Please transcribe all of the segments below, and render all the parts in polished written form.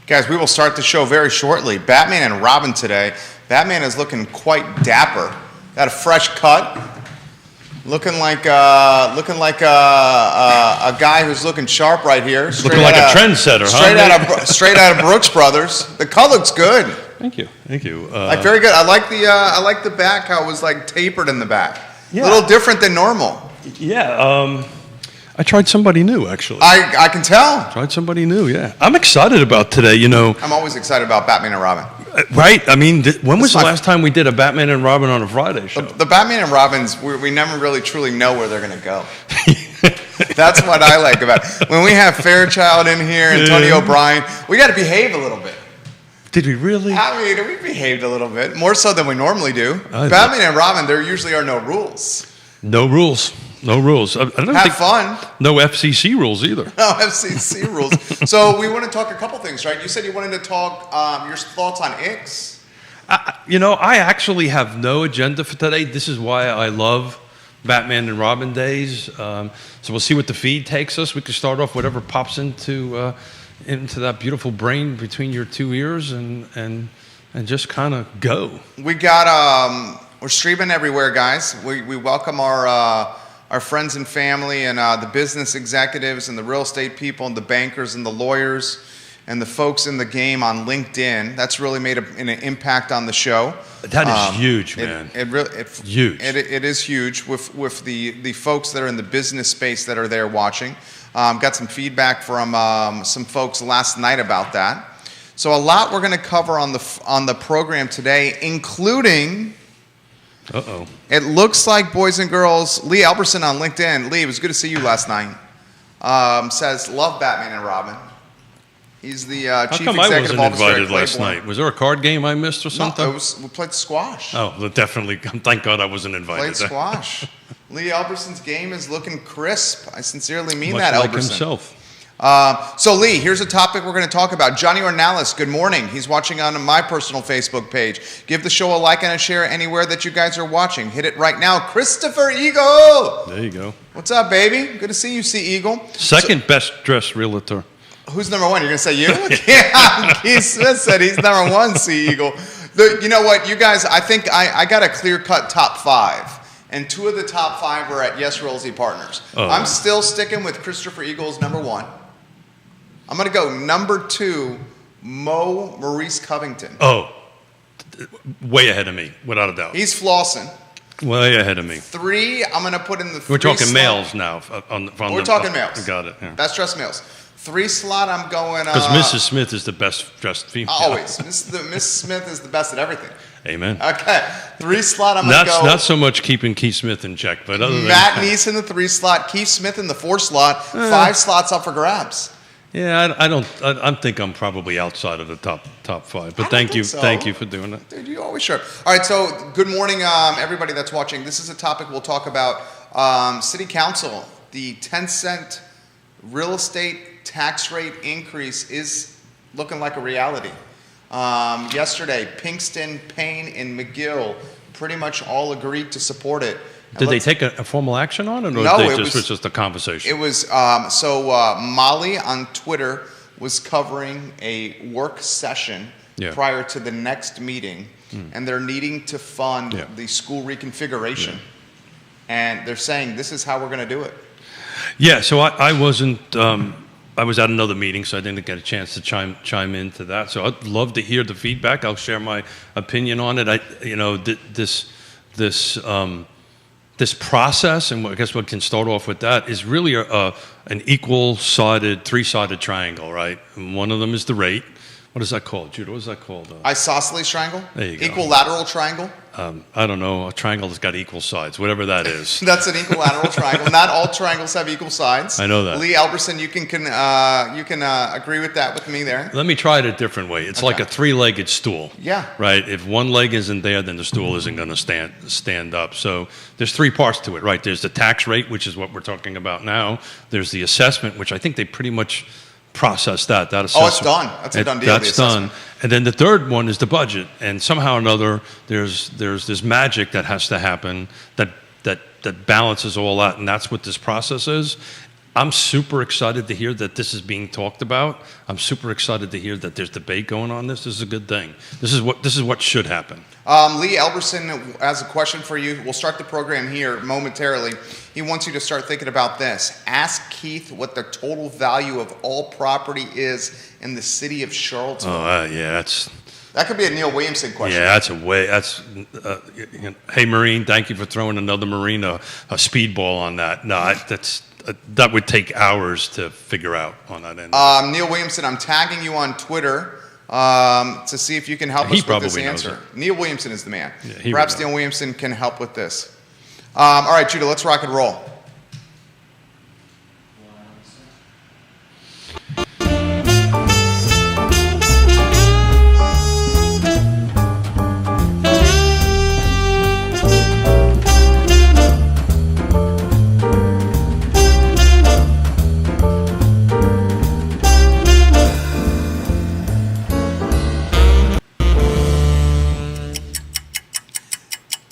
Guys, we will start the show very shortly. Batman and Robin today. Batman is looking quite dapper. Got a fresh cut. Looking like a guy who's looking sharp right here. Looking like a trendsetter, Straight out of Brooks Brothers. The cut looks good. Thank you. Very good. I like the back. How it was like tapered in the back. Yeah. A little different than normal. Yeah. I tried somebody new, actually. I can tell. Tried somebody new. Yeah. I'm excited about today. I'm always excited about Batman and Robin. Right. I mean, when was the last time we did a Batman and Robin on a Friday show? The Batman and Robins, we never really truly know where they're going to go. That's what I like about it. When we have Fairchild in here and Tony O'Brien, we got to behave a little bit. Did we really? I mean, we behaved a little bit, more so than we normally do. Batman and Robin, there usually are no rules. No rules. No rules. I don't Have fun. No FCC rules either. No FCC rules. So we want to talk a couple things, right? You said you wanted to talk your thoughts on Ix. I actually have no agenda for today. This is why I love Batman and Robin days. So we'll see what the feed takes us. We can start off whatever pops into that beautiful brain between your two ears and just kind of go. We got we're streaming everywhere, guys. We welcome our friends and family and the business executives and the real estate people and the bankers and the lawyers and the folks in the game on LinkedIn. That's really made an impact on the show. That is huge, man. It's huge. It is huge with the folks that are in the business space that are there watching. Got some feedback from some folks last night about that. So a lot we're going to cover on the program today, including. Uh-oh. It looks like, boys and girls, Lee Alberson on LinkedIn. Lee, it was good to see you last night. Says, love Batman and Robin. He's the chief executive officer. How come I wasn't invited at last night? Was there a card game I missed or something? No, we played squash. Oh, well, definitely. Thank God I wasn't invited. Played squash. Lee Alberson's game is looking crisp. I sincerely mean much that, like Alberson. Himself. So, Lee, here's a topic we're going to talk about. Johnny Ornalis, good morning. He's watching on my personal Facebook page. Give the show a like and a share anywhere that you guys are watching. Hit it right now. Christopher Eagle. There you go. What's up, baby? Good to see you, C. Eagle. Second best dressed realtor. Who's number one? You're going to say you? Yeah, Keith Smith said he's number one, C. Eagle. You know what, you guys, I think I got a clear-cut top five. And two of the top five are at Yes Realty Partners. Oh. I'm still sticking with Christopher Eagle's number one. I'm going to go number two, Maurice Covington. Oh, way ahead of me, without a doubt. He's flossing. Way ahead of me. Three, I'm going to put in the three We're talking slot. Males now. We're talking males. Got it. Yeah. Best dressed males. Three slot, I'm going... Because Mrs. Smith is the best dressed female. Always. Miss Smith is the best at everything. Amen. Okay. Three slot, I'm going to go... Not so much keeping Keith Smith in check, but other than... Matt Neese in the three slot, Keith Smith in the four slot, five slots up for grabs. Yeah, I think I'm probably outside of the top five. But thank you for doing that. Dude, you always sure. All right, so good morning, everybody that's watching. This is a topic we'll talk about. City Council, the 10-cent real estate tax rate increase is looking like a reality. Yesterday, Pinkston, Payne, and McGill pretty much all agreed to support it. Did they take a formal action on it, or no, it was just a conversation? It was, Molly on Twitter was covering a work session prior to the next meeting, and they're needing to fund the school reconfiguration. Yeah. And they're saying, this is how we're going to do it. Yeah, so I wasn't, I was at another meeting, so I didn't get a chance to chime into that. So I'd love to hear the feedback. I'll share my opinion on it. This process, and I guess what can start off with that, is really an equal-sided, three-sided triangle, right? And one of them is the rate. What is that called, Judah? What is that called? Isosceles triangle? There you go. Equilateral triangle? I don't know. A triangle that's got equal sides, whatever that is. That's an equilateral triangle. Not all triangles have equal sides. I know that. Lee Alberson, you can agree with that with me there. Let me try it a different way. It's like a three-legged stool. Yeah. Right? If one leg isn't there, then the stool isn't going to stand up. So there's three parts to it, right? There's the tax rate, which is what we're talking about now. There's the assessment, which I think they pretty much process that assessment. Oh, it's done. That's a done deal. That's done. And then the third one is the budget. And somehow or another, there's this magic that has to happen that balances all that. And that's what this process is. I'm super excited to hear that this is being talked about. I'm super excited to hear that there's debate going on this. This is a good thing. This is what should happen. Lee Elberson has a question for you. We'll start the program here momentarily. He wants you to start thinking about this. Ask Keith what the total value of all property is in the city of Charlottesville. Oh, yeah, that could be a Neil Williamson question. Yeah, hey, Marine, thank you for throwing another Marine a speedball on that. No, that would take hours to figure out on that end. Neil Williamson, I'm tagging you on Twitter to see if you can help us with this answer. Neil Williamson is the man. Yeah, perhaps Neil Williamson can help with this. All right, Judah, let's rock and roll.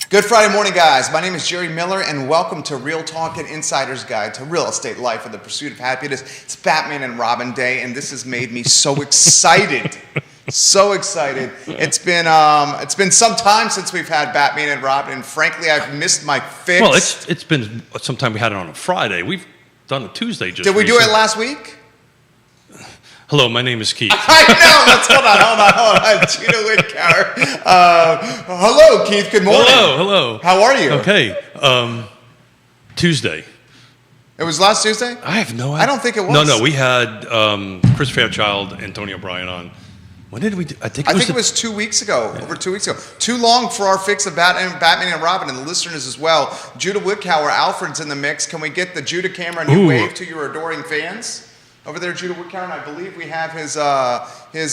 Good Friday morning, guys. My name is Jerry Miller, and welcome to Real Talk, an insider's guide to real estate life and the pursuit of happiness. It's Batman and Robin Day, and this has made me so excited. So excited. It's been some time since we've had Batman and Robin, and frankly, I've missed my fix. Well, it's been some time we had it on a Friday. We've done a Tuesday just Did we do it last week? Hello, my name is Keith. I know. Let's hold on. Judah Whitcower. Hello, Keith. Good morning. Hello. How are you? Okay. Tuesday. It was last Tuesday? I have no idea. I don't think it was. No. We had Chris Fairchild, Antonio Bryan on. When did we do? I think it was 2 weeks ago. Yeah. Over 2 weeks ago. Too long for our fix of Batman and Robin, and the listeners as well. Judah Whitcower, Alfred's in the mix. Can we get the Judah camera and you wave to your adoring fans? Over there, Judah Whitcower, and I believe we have his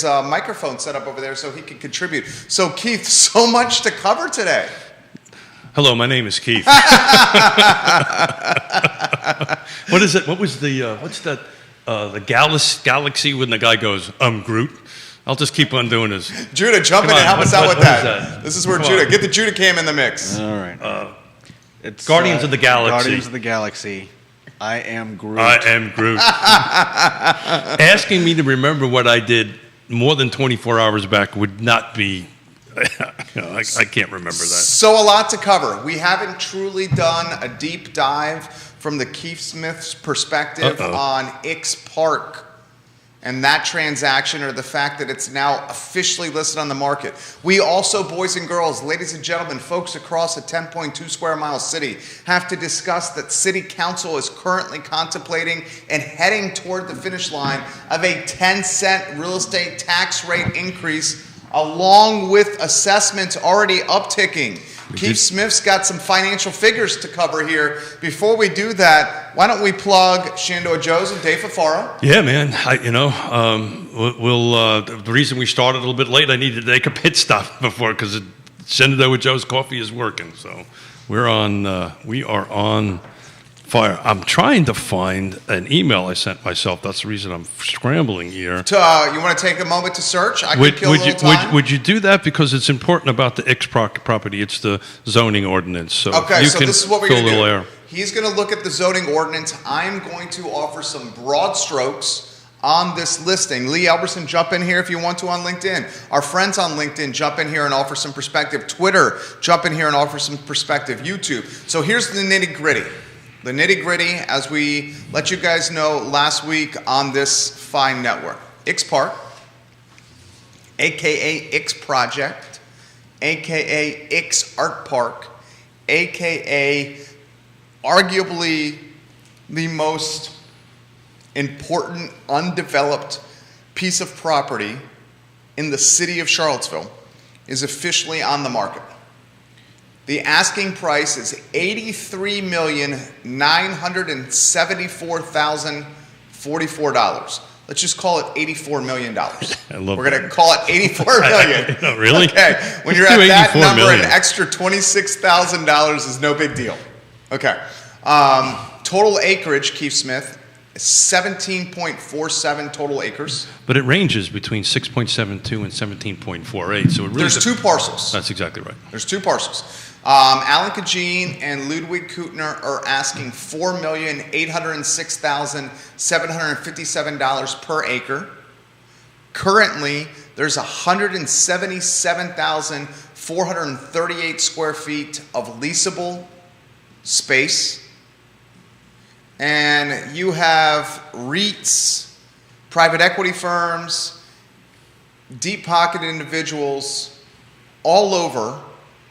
microphone set up over there so he can contribute. So, Keith, so much to cover today. Hello, my name is Keith. What is it? What was what's that? The Galaxy when the guy goes, I'm Groot. I'll just keep on doing this. Judah, jump in and help us out with that. This is where Judah, get the Judah cam in the mix. All right. It's Guardians of the Galaxy. Guardians of the Galaxy. I am Groot. Asking me to remember what I did more than 24 hours back would not be, I can't remember that. So a lot to cover. We haven't truly done a deep dive from the Keith Smith's perspective on X Park and that transaction, or the fact that it's now officially listed on the market. We also, boys and girls, ladies and gentlemen, folks across a 10.2 square mile city, have to discuss that City Council is currently contemplating and heading toward the finish line of a 10-cent real estate tax rate increase, along with assessments already upticking. Keith Smith's got some financial figures to cover here. Before we do that, why don't we plug Shenandoah Joe's and Dave Fafara? Yeah, man. The reason we started a little bit late, I needed to take a pit stop before because Shenandoah Joe's coffee is working. So we are on fire. I'm trying to find an email I sent myself. That's the reason I'm scrambling here. You want to take a moment to search? I could kill a little time. Would you do that? Because it's important about the X property. It's the zoning ordinance. So okay, so this is what we're going to do. Air. He's going to look at the zoning ordinance. I'm going to offer some broad strokes on this listing. Lee Elberson, jump in here if you want to on LinkedIn. Our friends on LinkedIn, jump in here and offer some perspective. Twitter, jump in here and offer some perspective. YouTube. So here's the nitty gritty. The nitty-gritty, as we let you guys know last week on this fine network. X Park, a.k.a. X Project, a.k.a. X Art Park, a.k.a. arguably the most important undeveloped piece of property in the city of Charlottesville, is officially on the market. The asking price is $83,974,044. Let's just call it $84 million. We're going to call it $84 million. No, really? Okay. When you're at that number, an extra $26,000 is no big deal. Okay. Total acreage, Keith Smith, is 17.47 total acres. But it ranges between 6.72 and 17.48. So it really there's two parcels. That's exactly right. There's two parcels. Alan Kajin and Ludwig Kutner are asking $4,806,757 per acre. Currently, there's 177,438 square feet of leasable space. And you have REITs, private equity firms, deep-pocketed individuals all over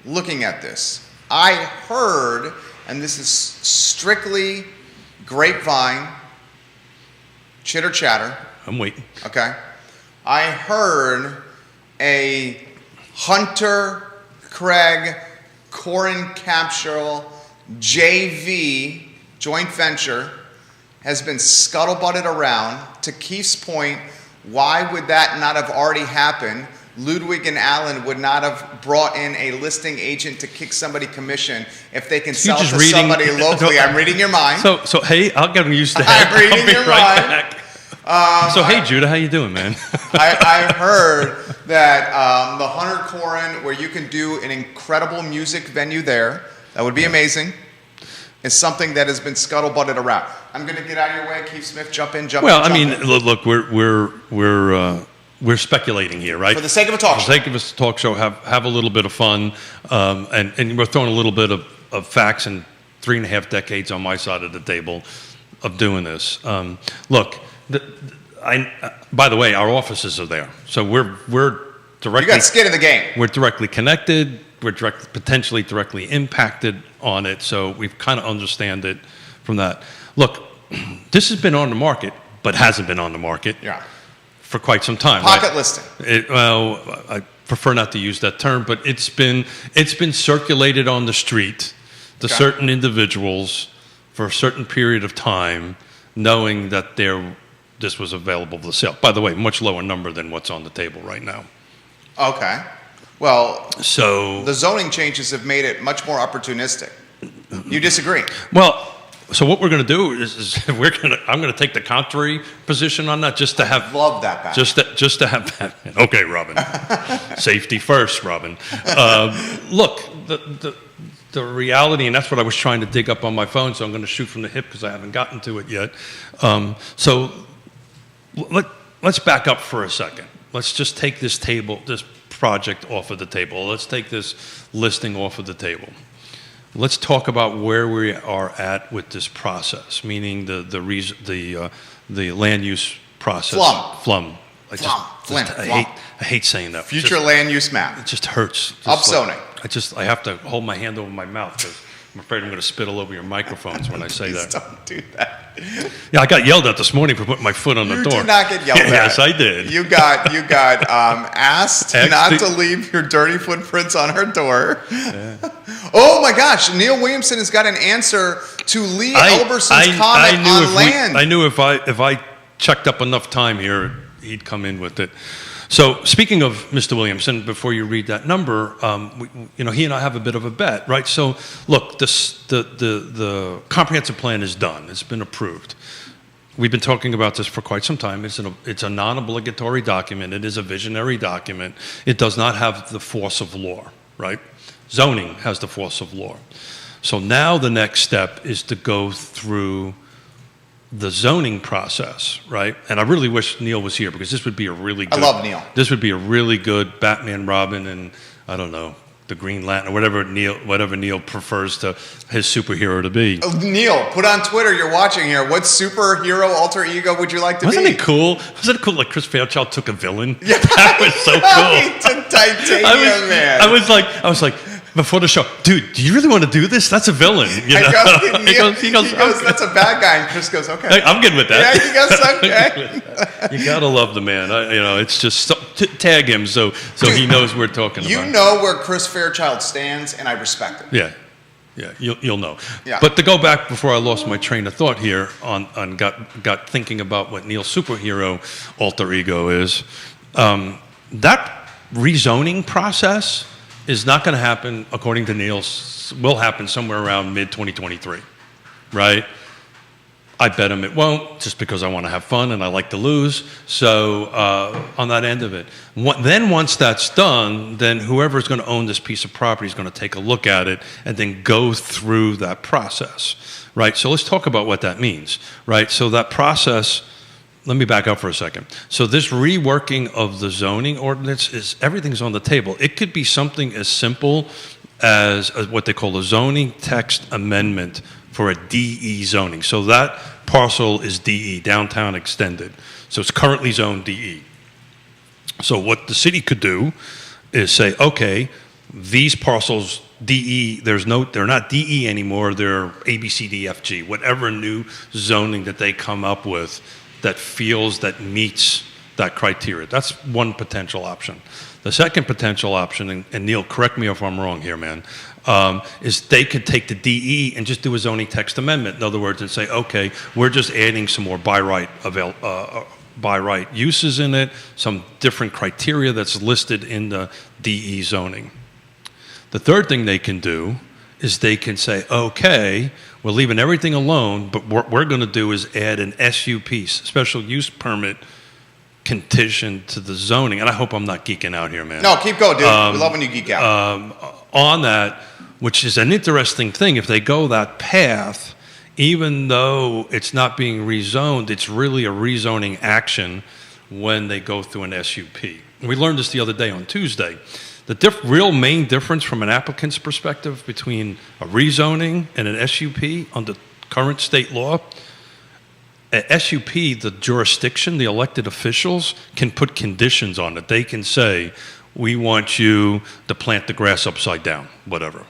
looking at this. I heard, and this is strictly grapevine, chitter chatter. I'm waiting. Okay. I heard a Hunter Craig Corin Capsule JV joint venture has been scuttlebutted around. To Keith's point, why would that not have already happened? Ludwig and Allen would not have brought in a listing agent to kick somebody commission if they can sell to somebody locally. I'm reading your mind. So hey, I'll get used to that. I'm reading your mind. Hey, Judah, how you doing, man? I heard that the Hunter Corin, where you can do an incredible music venue there, that would be amazing, is something that has been scuttlebutted around. I'm going to get out of your way. Keith Smith, jump in. Well, I mean, look, we're speculating here, right? For the sake of a talk show. For the sake of a talk show, have a little bit of fun, and we're throwing a little bit of facts and 3.5 decades on my side of the table of doing this. Look, by the way, our offices are there, so we're directly. You got skin in the game. We're directly connected. We're potentially directly impacted on it, so we kind of understand it from that. Look, this has been on the market, but hasn't been on the market for quite some time. Pocket listing. Well, I prefer not to use that term, but it's been circulated on the street to certain individuals for a certain period of time, knowing that this was available for sale. By the way, much lower number than what's on the table right now. Okay. Well, so the zoning changes have made it much more opportunistic. You disagree? Well, so what we're going to do is I'm going to take the contrary position on that, just to have. Love that back. Just to have that. Okay, Robin. Safety first, Robin. Look, the reality, and that's what I was trying to dig up on my phone. So I'm going to shoot from the hip because I haven't gotten to it yet. So let's back up for a second. Let's just take this project off of the table. Let's take this listing off of the table. Let's talk about where we are at with this process, meaning the land use process. Flum. I hate saying that. Future land use map. It just hurts. Upzoning. I have to hold my hand over my mouth because I'm afraid I'm going to spit all over your microphones when I say Please that. Don't do that. Yeah, I got yelled at this morning for putting my foot on the door. You did not get yelled at. Yes, I did. You got asked not to leave your dirty footprints on her door. Yeah. Oh my gosh, Neil Williamson has got an answer to Lee Elberson's comment on land. I knew if I checked up enough time here, he'd come in with it. So speaking of Mr. Williamson, before you read that number, he and I have a bit of a bet, right? So look, the comprehensive plan is done. It's been approved. We've been talking about this for quite some time. It's a non-obligatory document. It is a visionary document. It does not have the force of law, right? Zoning has the force of law. So now the next step is to go through the zoning process, right? And I really wish Neil was here because this would be a really good... I love Neil. This would be a really good Batman, Robin, and I don't know, the Green Lantern, or whatever Neil prefers to his superhero to be. Oh, Neil, put on Twitter, you're watching here. What superhero alter ego would you like to Wasn't be? It cool? Wasn't it cool like Chris Fairchild took a villain? Yeah. That was so cool. He took Titanium Man. I was like, before the show, dude, do you really want to do this? That's a villain. You know? He goes, that's a bad guy. And Chris goes, okay. I'm good with that. Yeah, he goes, okay. You gotta love the man. It's just tag him so he knows we're talking about. You know where Chris Fairchild stands, and I respect it. Yeah, you'll know. Yeah. But to go back before I lost my train of thought here on got thinking about what Neil's superhero alter ego is, that rezoning process is not going to happen, according to Neil, will happen somewhere around mid-2023, right? I bet them it won't, just because I want to have fun and I like to lose. So on that end of it. Then once that's done, then whoever's going to own this piece of property is going to take a look at it and then go through that process, right? So let's talk about what that means, right? So that process, let me back up for a second. So this reworking of the zoning ordinance is, everything's on the table. It could be something as simple as what they call a zoning text amendment for a DE zoning. So that parcel is DE, downtown extended. So it's currently zoned DE. So what the city could do is say, okay, these parcels DE, they're not DE anymore, they're A, B, C, D, F, G, whatever new zoning that they come up with that feels that meets that criteria. That's one potential option. The second potential option, and Neil, correct me if I'm wrong here, man, is they could take the DE and just do a zoning text amendment. In other words, and say, okay, we're just adding some more by right uses in it, some different criteria that's listed in the DE zoning. The third thing they can do is they can say, okay, we're leaving everything alone, but what we're going to do is add an SUP, special use permit, condition to the zoning. And I hope I'm not geeking out here, man. No, keep going, dude. We love when you geek out. On that, which is an interesting thing, if they go that path, even though it's not being rezoned, it's really a rezoning action when they go through an SUP. We learned this the other day on Tuesday. The real main difference from an applicant's perspective between a rezoning and an SUP under current state law, a SUP, the jurisdiction, the elected officials can put conditions on it. They can say, we want you to plant the grass upside down, whatever.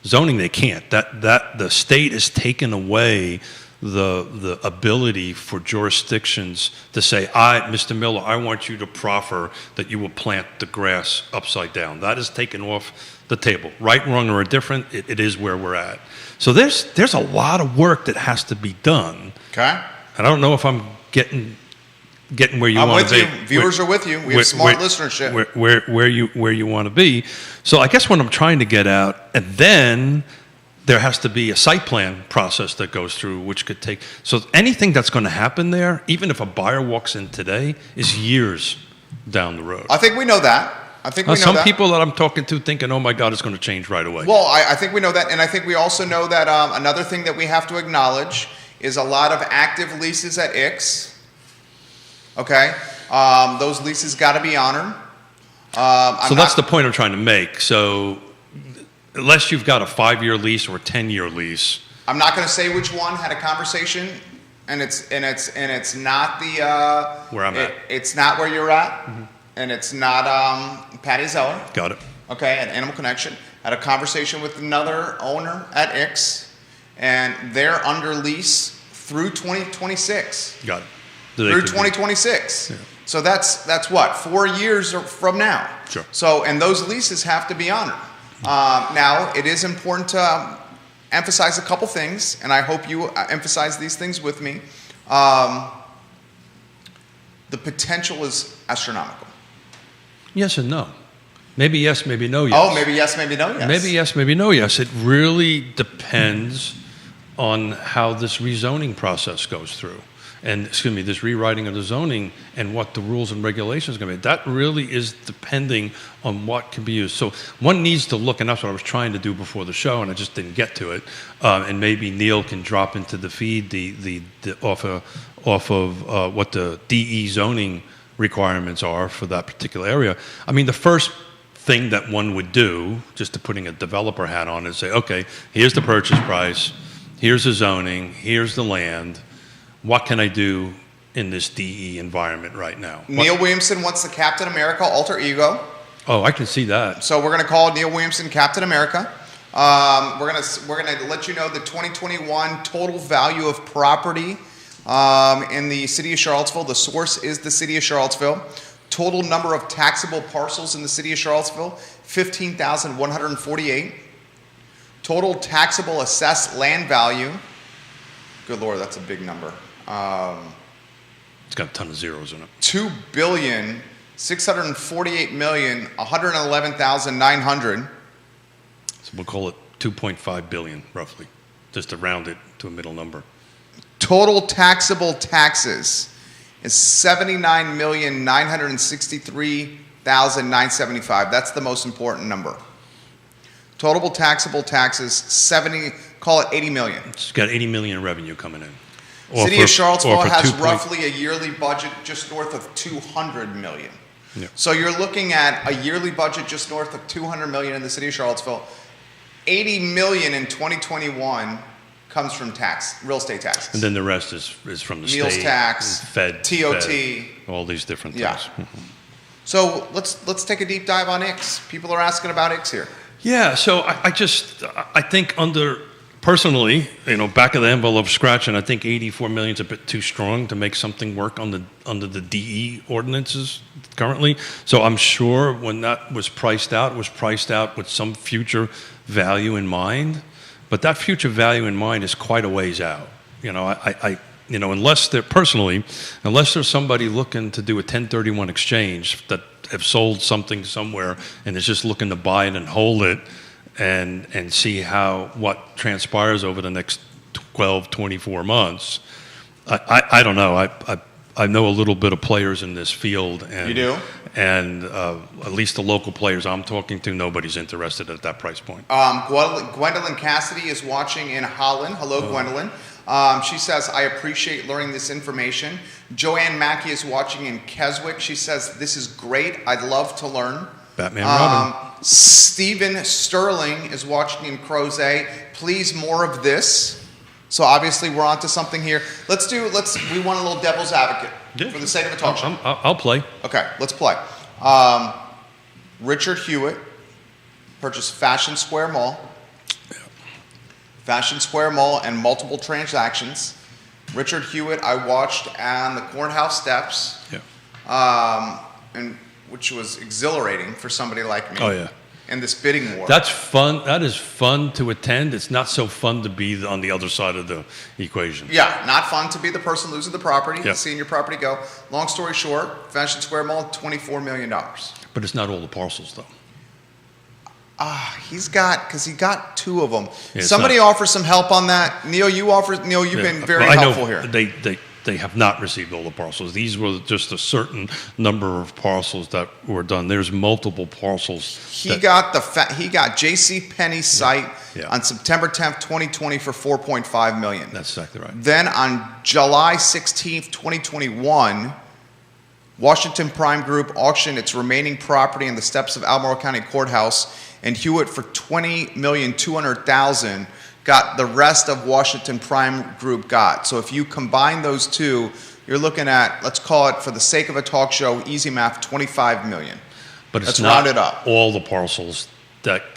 Zoning, they can't. That the state has taken away the ability for jurisdictions to say, Mr. Miller, I want you to proffer that you will plant the grass upside down. That is taken off the table. Right, wrong, or indifferent, it is where we're at. So there's a lot of work that has to be done. Okay. And I don't know if I'm getting where you want to be. I'm with you. Viewers are with you. We have smart listenership. Where you want to be. So I guess what I'm trying to get out, and then there has to be a site plan process that goes through, which could take. So anything that's going to happen there, even if a buyer walks in today, is years down the road. I think we know that. Some people that I'm talking to thinking, oh my God, it's going to change right away. Well, I think we know that, and I think we also know that another thing that we have to acknowledge is a lot of active leases at IX. Okay, those leases got to be honored. So that's the point I'm trying to make. So unless you've got a 5-year lease or a 10-year lease, I'm not going to say which one had a conversation, and it's not the where I'm at. It's not where you're at, and it's not Patty Zeller. Got it. Okay, at Animal Connection, had a conversation with another owner at IX, and they're under lease through 2026. Got it. Through 2026. Yeah. So that's what, 4 years from now. Sure. So, and those leases have to be honored. Now, it is important to emphasize a couple things, and I hope you emphasize these things with me. The potential is astronomical. Yes and no. Maybe yes, maybe no yes. Oh, maybe yes, maybe no yes. Maybe yes, maybe no yes. It really depends on how this rezoning process goes through. And, this rewriting of the zoning and what the rules and regulations are going to be. That really is depending on what can be used. So one needs to look, and that's what I was trying to do before the show, and I just didn't get to it. And maybe Neil can drop into the feed off of what the DE zoning requirements are for that particular area. I mean, the first thing that one would do, just to putting a developer hat on, is say, okay, here's the purchase price, here's the zoning, here's the land. What can I do in this DE environment right now? Neil Williamson wants the Captain America alter ego. Oh, I can see that. So we're going to call Neil Williamson Captain America. We're going to let you know the 2021 total value of property in the city of Charlottesville. The source is the city of Charlottesville. Total number of taxable parcels in the city of Charlottesville, 15,148. Total taxable assessed land value. Good Lord, that's a big number. It's got a ton of zeros in it. $2,648,111,900. So we'll call it 2.5 billion, roughly, just to round it to a middle number. Total taxable taxes is $79,963,975. That's the most important number. Total taxable taxes, call it 80 million. It's got 80 million in revenue coming in. City of Charlottesville has roughly a yearly budget just north of 200 million. Yeah. So you're looking at a yearly budget just north of 200 million in the city of Charlottesville. 80 million in 2021 comes from real estate taxes. And then the rest is from the Meals state, tax, Fed, TOT. all these different things. Yeah. So let's take a deep dive on ICS. People are asking about ICS here. Yeah, so I think personally, back of the envelope scratching, I think 84 million is a bit too strong to make something work under the DE ordinances currently. So I'm sure when that was priced out, it was priced out with some future value in mind. But that future value in mind is quite a ways out. Unless there's somebody looking to do a 1031 exchange that have sold something somewhere and is just looking to buy it and hold it and see what transpires over the next 12, 24 months. I don't know. I know a little bit of players in this field. And, you do? And at least the local players I'm talking to, nobody's interested at that price point. Gwendolyn Cassidy is watching in Holland. Hello, Gwendolyn. She says, I appreciate learning this information. Joanne Mackey is watching in Keswick. She says, this is great. I'd love to learn. Batman Robin. Stephen Sterling is watching in Crozet. Please, more of this. So obviously we're onto something here. We want a little devil's advocate for the sake of a talk show. I'll play. Okay, let's play. Richard Hewitt purchased Fashion Square Mall. Fashion Square Mall and multiple transactions. Richard Hewitt, I watched on the courthouse steps, and which was exhilarating for somebody like me. Oh yeah. In this bidding war. That's fun. That is fun to attend. It's not so fun to be on the other side of the equation. Yeah, not fun to be the person losing the property, Yep. seeing your property go. Long story short, Fashion Square Mall, $24 million. But it's not all the parcels, though. He got two of them. Yeah, Somebody offers some help on that. Neil, you've been very helpful here. They have not received all the parcels. These were just a certain number of parcels that were done. There's multiple parcels. He got J.C. Penney's site Yeah. on September 10th, 2020 for $4.5 million. That's exactly right. Then on July 16th, 2021, Washington Prime Group auctioned its remaining property in the steps of Albemarle County Courthouse, and Hewitt for $20,200,000 got the rest of Washington Prime Group got. So if you combine those two, you're looking at, let's call it, for the sake of a talk show, easy math, $25 million. But it's Let's not round it up. all the parcels that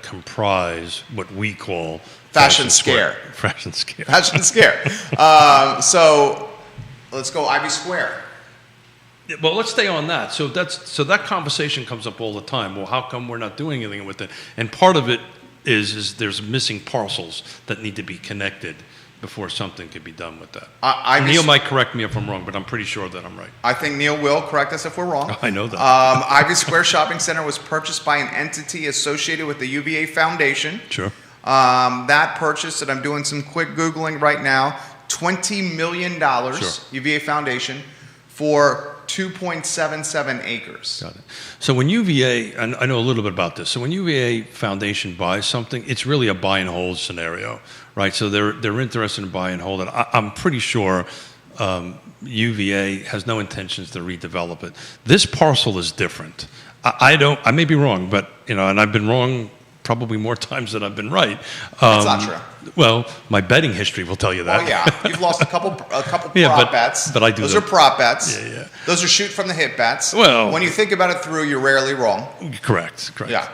comprise what we call Fashion Scare. Fashion Scare. Fashion Scare. So let's go Ivy Square. Well, let's stay on that. So that conversation comes up all the time. Well, how come we're not doing anything with it? And part of it is there's missing parcels that need to be connected before something could be done with that. Neil might correct me if I'm wrong, but I'm pretty sure that I'm right. I think Neil will correct us if we're wrong. I know that. Ivy Square Shopping Center was purchased by an entity associated with the UVA Foundation. Sure. That purchase, and I'm doing some quick Googling right now, $20 million, Sure. UVA Foundation, for 2.77 acres. Got it. So when UVA, and I know a little bit about this, so when UVA Foundation buys something, it's really a buy and hold scenario, right? So they're interested in buy and hold, and I'm pretty sure UVA has no intentions to redevelop it. This parcel is different. I may be wrong, but and I've been wrong probably more times than I've been right. That's not true. Well, my betting history will tell you that. Oh yeah, you've lost a couple prop bets. But I do. Those are prop bets. Yeah. Those are shoot from the hip bets. Well, when you think about it through, you're rarely wrong. Correct. Yeah.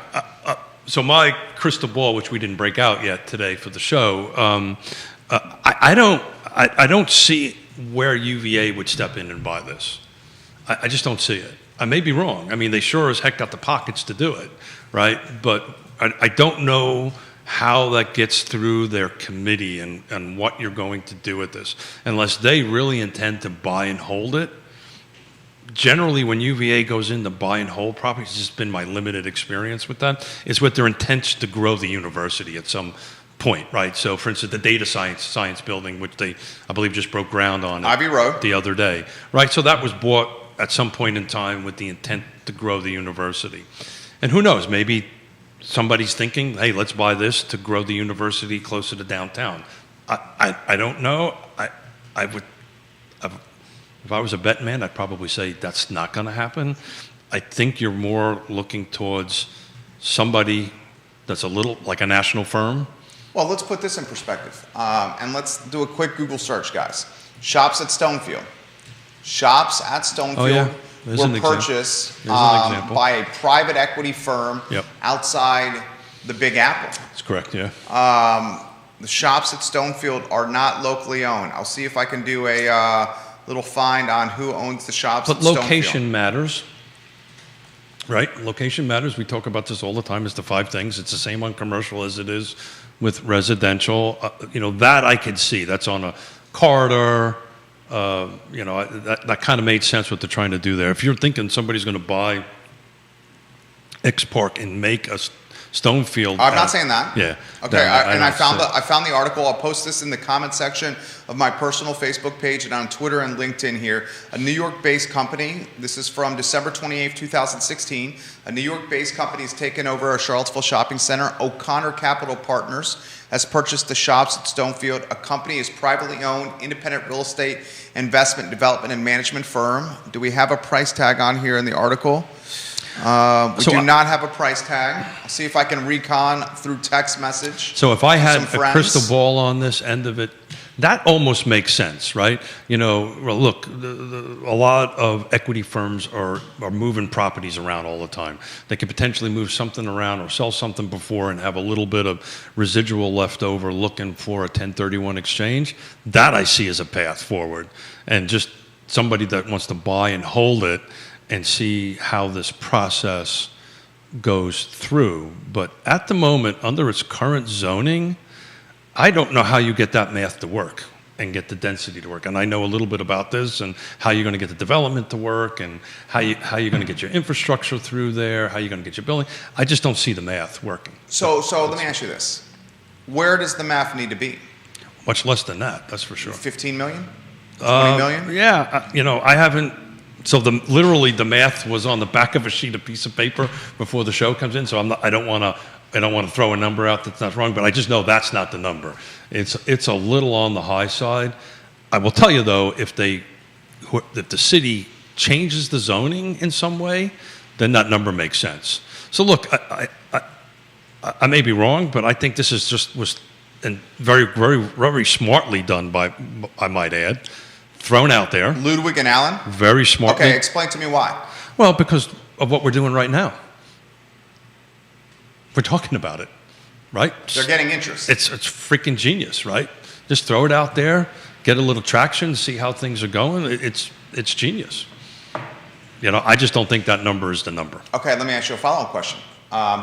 So my crystal ball, which we didn't break out yet today for the show, I don't see where UVA would step in and buy this. I just don't see it. I may be wrong. I mean, they sure as heck got the pockets to do it, right? But I don't know how that gets through their committee and what you're going to do with this, unless they really intend to buy and hold it. Generally, when UVA goes in to buy and hold properties, it's just been my limited experience with that, is with their intention to grow the university at some point, right? So, for instance, the data science building, which I believe, just broke ground on Ivy Road the other day, right? So that was bought at some point in time with the intent to grow the university. And who knows, maybe somebody's thinking, hey, let's buy this to grow the university closer to downtown. I don't know. If I was a bet man, I'd probably say that's not going to happen. I think you're more looking towards somebody that's a little like a national firm. Well, let's put this in perspective, and let's do a quick Google search, guys. Shops at Stonefield. Shops at Stonefield were purchased by a private equity firm outside the Big Apple. That's correct, yeah. The shops at Stonefield are not locally owned. I'll see if I can do a little find on who owns the shops at Stonefield. But location matters. Right, location matters. We talk about this all the time. It's the 5 things. It's the same on commercial as it is with residential. That I could see. That's on a corridor. That kind of made sense what they're trying to do there. If you're thinking somebody's going to buy X Park and make a Stonefield. I'm not saying that. Yeah. Okay. I found the article. I'll post this in the comment section of my personal Facebook page and on Twitter and LinkedIn here. A New York-based company. This is from December 28, 2016. A New York-based company has taken over a Charlottesville shopping center. O'Connor Capital Partners has purchased the shops at Stonefield. A company is privately owned, independent real estate investment, development, and management firm. Do we have a price tag on here in the article? We do not have a price tag. I'll see if I can recon through text message. So if I had a crystal ball on this end of it, that almost makes sense, right? Well, look, a lot of equity firms are moving properties around all the time. They could potentially move something around or sell something before and have a little bit of residual left over looking for a 1031 exchange. That I see as a path forward. And just somebody that wants to buy and hold it and see how this process goes through. But at the moment, under its current zoning, I don't know how you get that math to work and get the density to work. And I know a little bit about this and how you're going to get the development to work and how you're going to get your infrastructure through there, how you're going to get your building. I just don't see the math working. So let me ask you this. Where does the math need to be? Much less than that, that's for sure. 15 million? 20 million? Yeah, I haven't. So literally the math was on the back of a piece of paper before the show comes in. So I don't want to throw a number out that's not wrong, but I just know that's not the number. It's a little on the high side. I will tell you though, if the city changes the zoning in some way, then that number makes sense. So look, I may be wrong, but I think this was and very, very, very smartly done by, I might add. Thrown out there. Ludwig and Allen? Very smart. Okay, explain to me why. Well, because of what we're doing right now. We're talking about it, right? They're getting interest. It's freaking genius, right? Just throw it out there, get a little traction, see how things are going. It's genius. I just don't think that number is the number. Okay, let me ask you a follow-up question.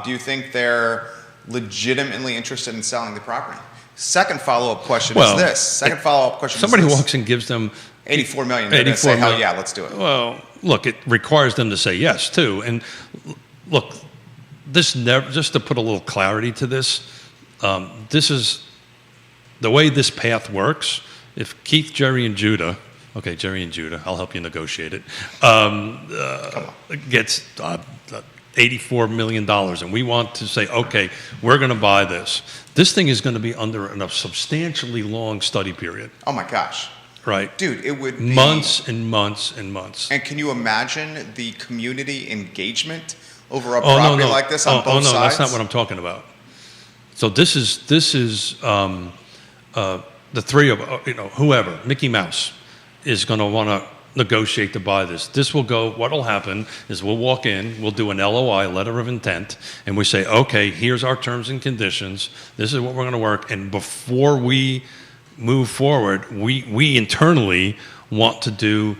Do you think they're legitimately interested in selling the property? Second follow-up question is this. Somebody walks and gives them $84 million. They're going to say, hell yeah, let's do it. Well, look, it requires them to say yes, too. And look, just to put a little clarity to this, this is the way this path works. If Keith, Jerry, and Judah, I'll help you negotiate it, gets $84 million, and we want to say, okay, we're going to buy this. This thing is going to be under a substantially long study period. Oh my gosh. Right. Dude, it would be months and months and months. And can you imagine the community engagement over a property like this on both sides? That's not what I'm talking about. So this is the three of whoever, Mickey Mouse, is going to want to negotiate to buy this. This will go, what'll happen is we'll walk in, we'll do an LOI, letter of intent, and we say, okay, here's our terms and conditions, this is what we're going to work, and before we move forward, we internally want to do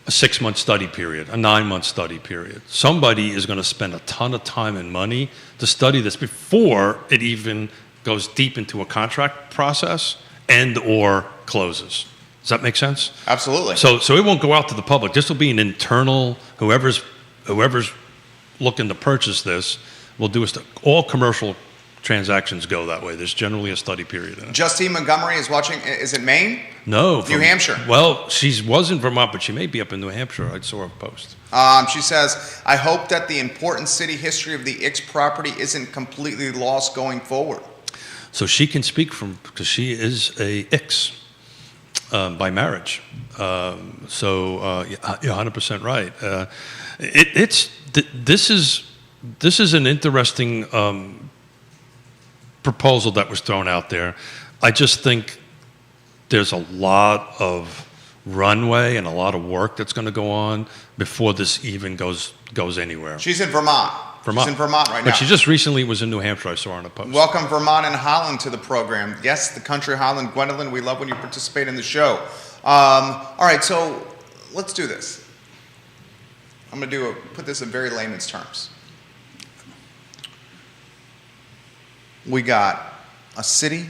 a 6-month study period, a 9-month study period. Somebody is going to spend a ton of time and money to study this before it even goes deep into a contract process and or closes. Does that make sense? Absolutely. So it won't go out to the public. This will be an internal, whoever's looking to purchase this will do all commercial transactions go that way. There's generally a study period in it. Justine Montgomery is watching. Is it Maine? No. New Hampshire. Well, she was in Vermont, but she may be up in New Hampshire. I saw her post. She says, I hope that the important city history of the Ix property isn't completely lost going forward. So she can speak because she is a Ix by marriage. You're 100% right. This is an interesting proposal that was thrown out there. I just think there's a lot of runway and a lot of work that's going to go on before this even goes anywhere. She's in Vermont. She's in Vermont right now. But she just recently was in New Hampshire. I saw her on a post. Welcome Vermont and Holland to the program. Yes, the country Holland. Gwendolyn, we love when you participate in the show. All right, so let's do this. I'm going to put this in very layman's terms. We got a city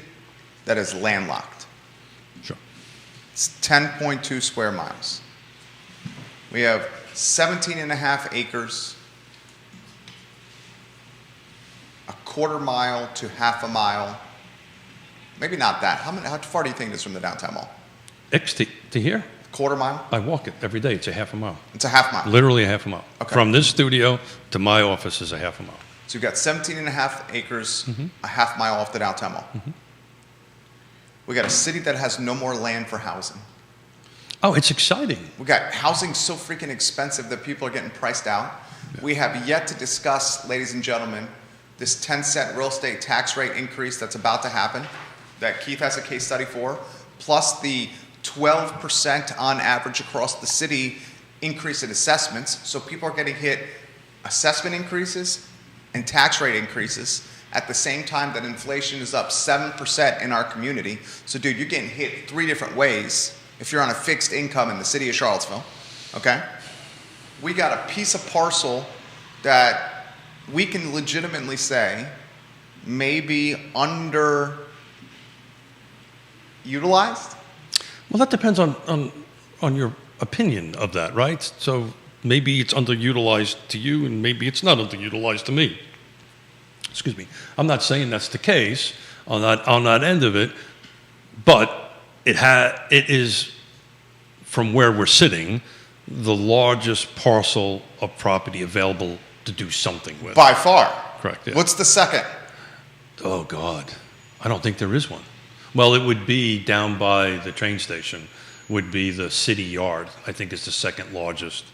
that is landlocked. Sure. It's 10.2 square miles. We have 17 and a half acres, a quarter mile to half a mile. Maybe not that. How far do you think it is from the downtown mall? X to here? Quarter mile? I walk it every day. It's a half a mile. It's a half mile. Literally a half a mile. Okay. From this studio to my office is a half a mile. So you've got 17 and a half acres, a half mile off the downtown mall. We got a city that has no more land for housing. Oh, it's exciting. We got housing so freaking expensive that people are getting priced out. Yeah. We have yet to discuss, ladies and gentlemen, this 10-cent real estate tax rate increase that's about to happen, that Keith has a case study for, plus the 12% on average across the city increase in assessments. So people are getting hit assessment increases and tax rate increases at the same time that inflation is up 7% in our community. So dude, you're getting hit 3 different ways if you're on a fixed income in the city of Charlottesville, okay? We got a piece of parcel that we can legitimately say may be underutilized. Well, that depends on your opinion of that, right? So maybe it's underutilized to you, and maybe it's not underutilized to me. Excuse me. I'm not saying that's the case on that end of it, but it is, from where we're sitting, the largest parcel of property available to do something with. By far. Correct. Yeah. What's the second? Oh God, I don't think there is one. Well, it would be down by the train station. Would be the city yard. I think is the second largest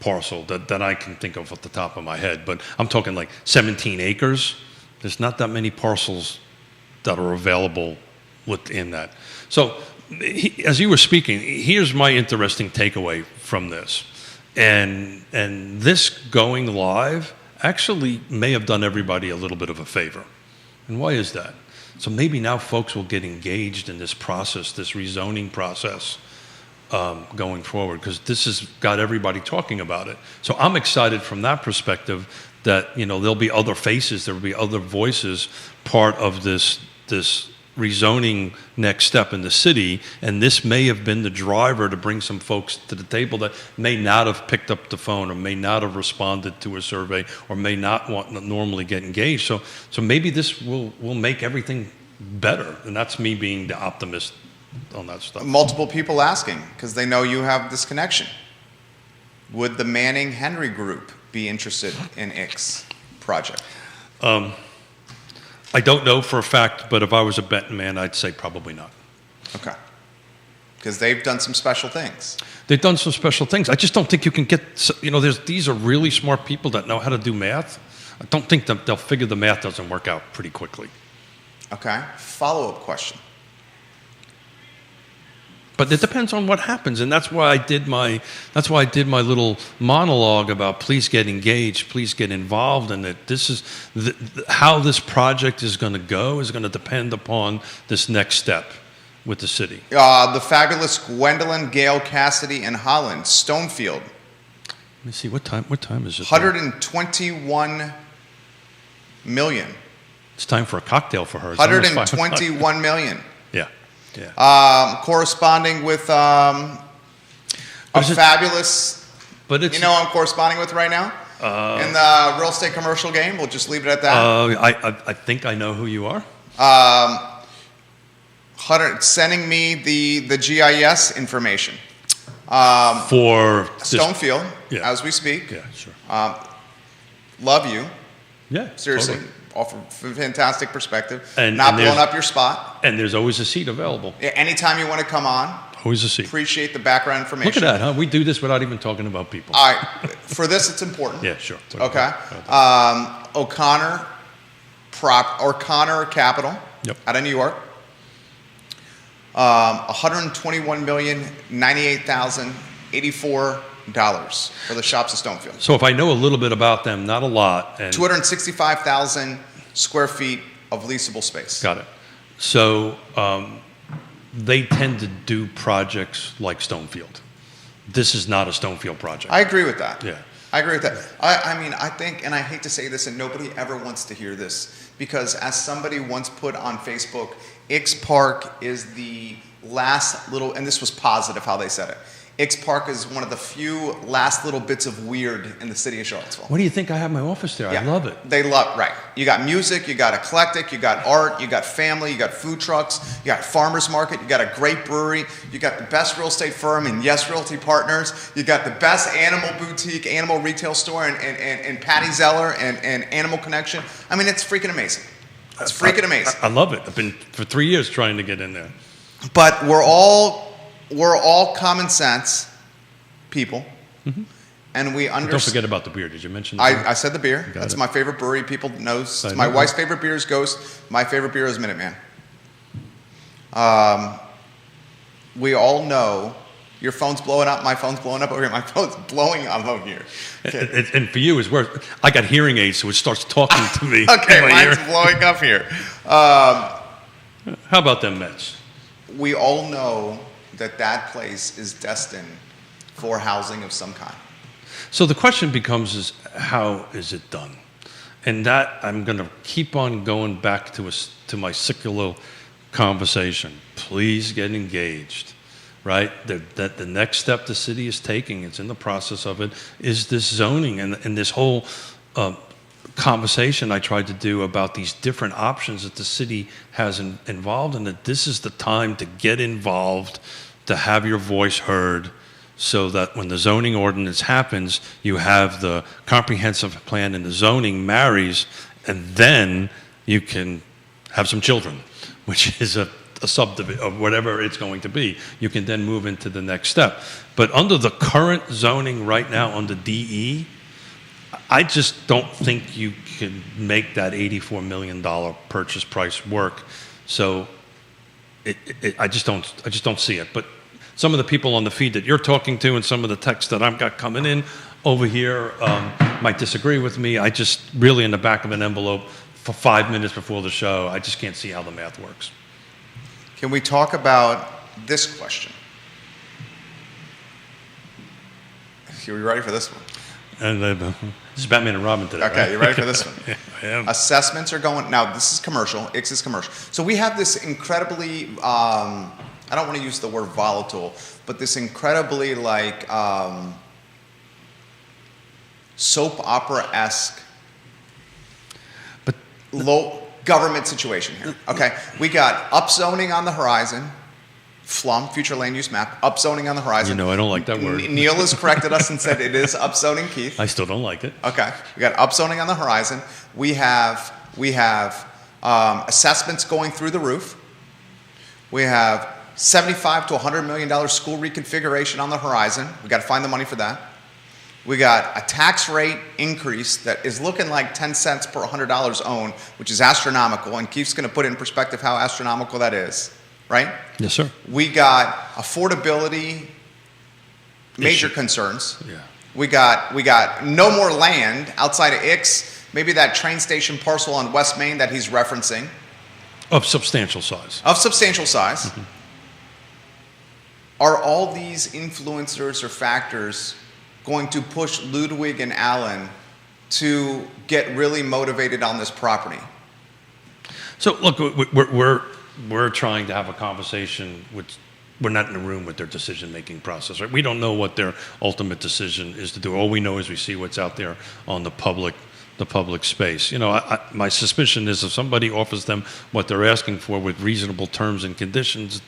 parcel that I can think of off the top of my head. But I'm talking like 17 acres. There's not that many parcels that are available within that. So as you were speaking, here's my interesting takeaway from this. And this going live actually may have done everybody a little bit of a favor. And why is that? So maybe now folks will get engaged in this process, this rezoning process, going forward, because this has got everybody talking about it. So I'm excited from that perspective that, there'll be other faces, there'll be other voices part of this rezoning next step in the city, and this may have been the driver to bring some folks to the table that may not have picked up the phone or may not have responded to a survey or may not want to normally get engaged. So maybe this will make everything better, and that's me being the optimist on that stuff. Multiple people asking because they know you have this connection. Would the Manning Henry Group be interested in Ix project? I don't know for a fact, but if I was a betting man, I'd say probably not. Okay. Because they've done some special things. They've done some special things. I just don't think you can get, these are really smart people that know how to do math. I don't think that they'll figure the math doesn't work out pretty quickly. Okay. Follow-up question. But it depends on what happens, and that's why I did my little monologue about please get engaged, please get involved, and that this is how this project is going to go is going to depend upon this next step with the city. The fabulous Gwendolyn, Gail Cassidy, and Holland, Stonefield. Let me see what time is it? 121 million. It's time for a cocktail for her. It's 121 million. Yeah. Corresponding with a fabulous, but it's, I'm corresponding with right now? in the real estate commercial game? We'll just leave it at that. I think I know who you are. Sending me the GIS information. For Stonefield, Yeah. as we speak. Yeah, sure. Love you. Yeah, Seriously. totally. Offer fantastic perspective. And Not there's- blowing up your spot. And there's always a seat available. Anytime you want to come on, Always a seat. appreciate the background information. Look at that, huh? We do this without even talking about people. All right. For this, it's important. Yeah, sure. Okay. O'Connor Capital Yep. out of New York. $121,098,084 for the shops of Stonefield. So if I know a little bit about them, not a lot, and 265,000 square feet of leasable space. got it. So they tend to do projects like Stonefield. This is not a Stonefield project. I agree with that. Yeah. I agree with that. I mean, I think, and I hate to say this, and nobody ever wants to hear this, because as somebody once put on Facebook, Ix Park is the last little, and this was positive how they said it. Ix Park is one of the few last little bits of weird in the city of Charlottesville. What do you think I have my office there? I love it. They love, right. You got music, you got eclectic, you got art, you got family, you got food trucks, you got farmer's market, you got a great brewery, you got the best real estate firm in Yes Realty Partners, you got the best animal boutique, animal retail store and Patty Zeller and Animal Connection. I mean, it's freaking amazing. It's freaking amazing. I love it. I've been for 3 years trying to get in there. But we're all common sense people, and we understand. Don't forget about the beer. Did you mention the beer? I said the beer. Got That's it. my favorite brewery. People knows. I My know. wife's favorite beer is Ghost. My favorite beer is Minuteman. We all know your phone's blowing up. My phone's blowing up over here. My phone's blowing up over here. Okay, And for you, it's worse. I got hearing aids, so it starts talking to me. okay, in my mine's ear. blowing up here. How about them Mets? We all know that place is destined for housing of some kind. So the question becomes is how is it done? And that I'm going to keep on going back to my secular conversation. Please get engaged, right? That the next step the city is taking, it's in the process of it, is this zoning and this whole conversation I tried to do about these different options that the city has involved, and that this is the time to get involved, to have your voice heard, so that when the zoning ordinance happens, you have the comprehensive plan and the zoning marries, and then you can have some children, which is a subdivision of whatever it's going to be. You can then move into the next step. But under the current zoning right now, under DE, I just don't think you can make that $84 million purchase price work. So I just don't see it. But some of the people on the feed that you're talking to and some of the texts that I've got coming in over here might disagree with me. I just really, in the back of an envelope for 5 minutes before the show, I just can't see how the math works. Can we talk about this question? Are we ready for this one? And this is Batman and Robin today. Okay, right? you ready for this one? Yeah, I am. Assessments are going, now this is commercial, Ix is commercial. So we have this incredibly, I don't want to use the word volatile, but this incredibly like soap opera-esque But low government situation here. Okay, we got upzoning on the horizon, FLUM, future land use map, upzoning on the horizon. You know I don't like that word. Neil has corrected us and said it is upzoning, Keith. I still don't like it. Okay, we got upzoning on the horizon. We have assessments going through the roof. We have $75 to $100 million school reconfiguration on the horizon. We got to find the money for that. We got a tax rate increase that is looking like 10 cents per $100 owned, which is astronomical. And Keith's going to put it in perspective how astronomical that is, right? Yes, sir. We got affordability, major Issue. concerns. Yeah. We got no more land outside of Ix. Maybe that train station parcel on West Main that he's referencing. Of substantial size. Of substantial size. Mm-hmm. Are all these influencers or factors going to push Ludwig and Allen to get really motivated on this property? So look, we're trying to have a conversation with we're not in the room with their decision-making process, right? We don't know what their ultimate decision is to do. All we know is we see what's out there on the public space. You know, my suspicion is if somebody offers them what they're asking for with reasonable terms and conditions,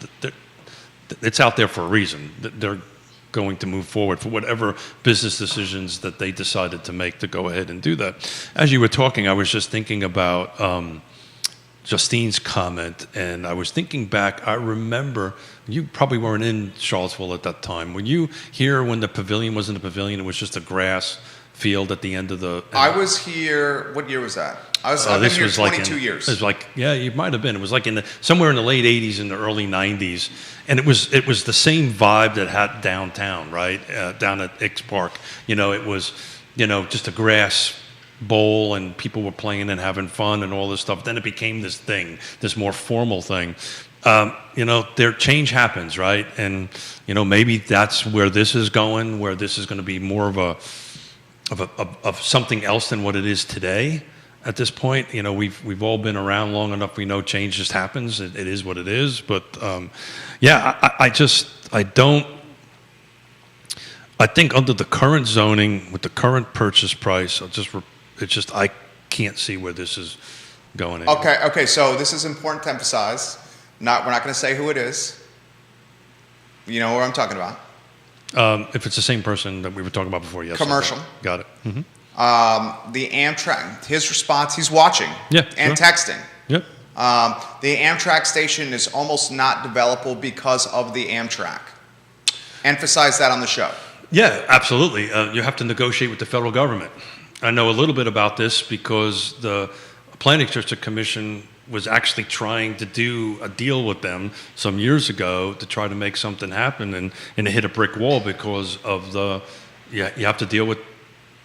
it's out there for a reason. They're going to move forward for whatever business decisions that they decided to make to go ahead and do that. As you were talking, I was just thinking about Justine's comment, and I was thinking back. I remember you probably weren't in Charlottesville at that time. Were you here when the pavilion wasn't a pavilion? It was just a grass field at the end of the. I was here. What year was that? I've been here 22 years. It was like, yeah, you might have been. It was like somewhere in the late '80s and the early '90s, and it was the same vibe that had downtown, right, down at X Park. You know, it was, you know, just a grass bowl, and people were playing and having fun and all this stuff. Then it became this thing, this more formal thing. You know, change happens, right? And you know, maybe that's where this is going, where this is going to be more of something else than what it is today. At this point, you know, we've all been around long enough. We know change just happens. It is what it is. But yeah, I think under the current zoning with the current purchase price, I can't see where this is going. Okay. So this is important to emphasize. We're not going to say who it is. You know what I'm talking about. If it's the same person that we were talking about before, yes. Commercial. Got it. Mm-hmm. The Amtrak, his response, he's watching and texting. Yep. The Amtrak station is almost not developable because of the Amtrak. Emphasize that on the show. Yeah, absolutely. You have to negotiate with the federal government. I know a little bit about this because the Planning District Commission was actually trying to do a deal with them some years ago to try to make something happen, and it hit a brick wall because of you have to deal with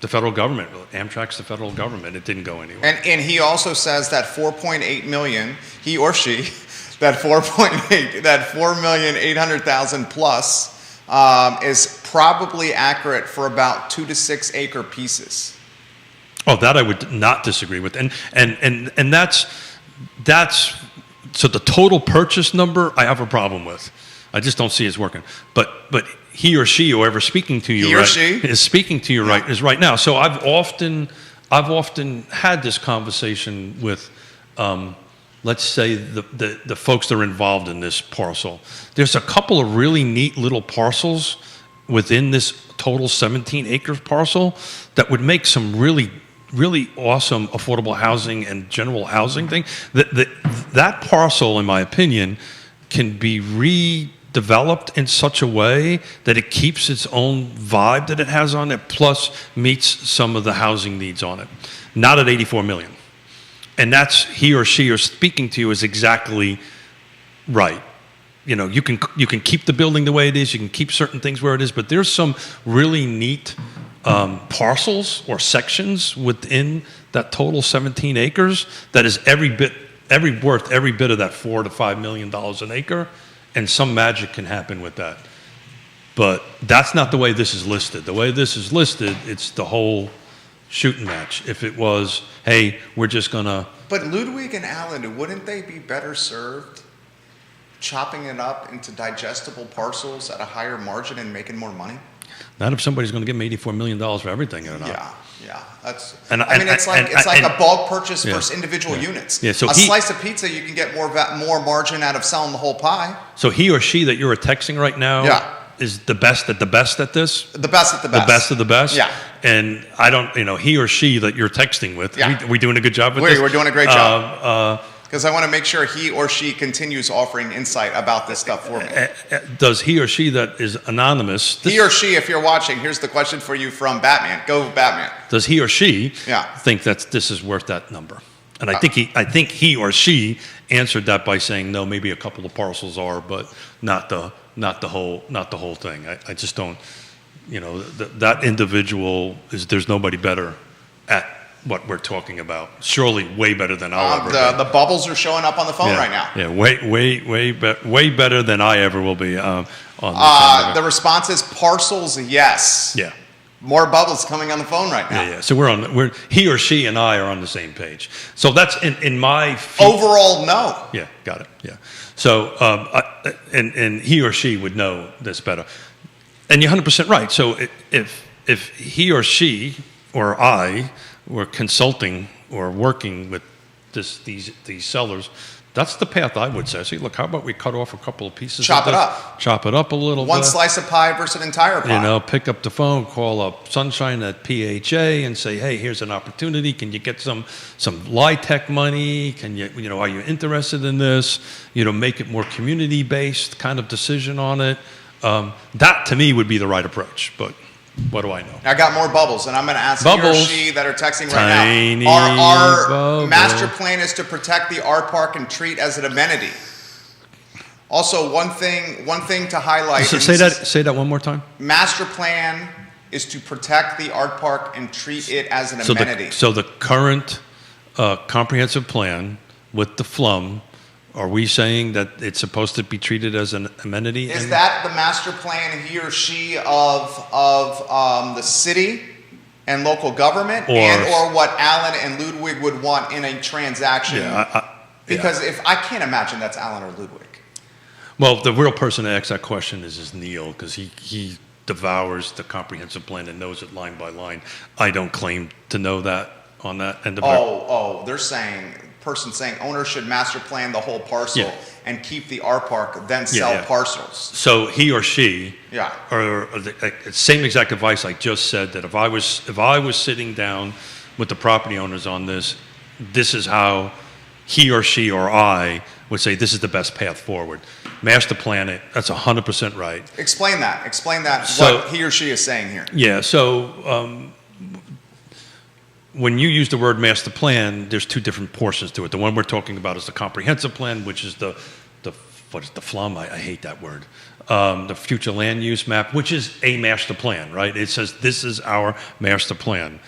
the federal government. Amtrak's the federal government. It didn't go anywhere. And he also says that 4.8 million, he or she, that 4,800,000 plus is probably accurate for about 2 to 6 acre pieces. Oh, that I would not disagree with. And that's so the total purchase number I have a problem with. I just don't see it's working. But he or she, whoever's speaking to you, is speaking to you right now. So I've often had this conversation with, let's say the folks that are involved in this parcel. There's a couple of really neat little parcels within this total 17 acre parcel that would make some really awesome affordable housing and general housing thing. That parcel, in my opinion, can be redeveloped in such a way that it keeps its own vibe that it has on it, plus meets some of the housing needs on it. Not at 84 million. And that's he or she are speaking to you is exactly right. You know, you can keep the building the way it is, you can keep certain things where it is, but there's some really neat parcels or sections within that total 17 acres that is worth every bit of that $4 to $5 million an acre, and some magic can happen with that. But that's not the way this is listed. The way this is listed, it's the whole shooting match. If it was, hey, we're just gonna. But Ludwig and Allen, wouldn't they be better served chopping it up into digestible parcels at a higher margin and making more money? Not if somebody's going to give them $84 million for everything or not. Yeah. It's like a bulk purchase versus individual units. Yeah, so slice of pizza, you can get more margin out of selling the whole pie. So he or she that you're texting right now is the best at this? The best at the best. The best of the best? Yeah. And I don't, he or she that you're texting with, we doing a good job with this? We're doing a great job. Because I want to make sure he or she continues offering insight about this stuff for me. Does he or she that is anonymous... He or she, if you're watching, here's the question for you from Batman. Go, Batman. Does he or she think that this is worth that number? And I think he or she answered that by saying, no, maybe a couple of parcels are, but not the whole thing. I just don't... that individual there's nobody better at what we're talking about. Surely way better than I'll ever be. The bubbles are showing up on the phone right now. Yeah, way better than I ever will be. On the response is parcels, yes. Yeah. More bubbles coming on the phone right now. Yeah. So he or she and I are on the same page. So that's in my overall no. Yeah, got it. Yeah. So, and he or she would know this better. And you're 100% right. So if he or she or I were consulting or working with these sellers, that's the path I would say. See, look, how about we cut off a couple of pieces? Chop of it this, up. Chop it up a little One bit. slice of pie versus an entire pie. You know, pick up the phone, call up Sunshine at PHA and say, hey, here's an opportunity. Can you get some LIHTC money? Can you know, are you interested in this? You know, make it more community-based kind of decision on it. That, to me, would be the right approach. But what do I know? I got more bubbles, and I'm going to ask Bubbles. he or she that are texting Tiny right now. Our bubble. master plan is to protect the art park and treat as an amenity. Also, one thing to highlight. So say that one more time. Master plan is to protect the art park and treat it as an amenity. So the current comprehensive plan with the flum, are we saying that it's supposed to be treated as an amenity? Is that the master plan he or she of the city and local government, or what Alan and Ludwig would want in a transaction? Because if I can't imagine that's Alan or Ludwig. Well, the real person to ask that question is Neil, because he devours the comprehensive plan and knows it line by line. I don't claim to know that on that end of it. They're saying. Person saying owner should master plan the whole parcel and keep the art park, then sell parcels. So he or she, or the same exact advice I just said, that if I was sitting down with the property owners on this is how he or she or I would say this is the best path forward. Master plan it. That's 100% right. Explain that. So, what he or she is saying here. Yeah. So. When you use the word master plan, there's two different portions to it. The one we're talking about is the comprehensive plan, which is the FLUM? I hate that word. The future land use map, which is a master plan, right? It says this is our master plan.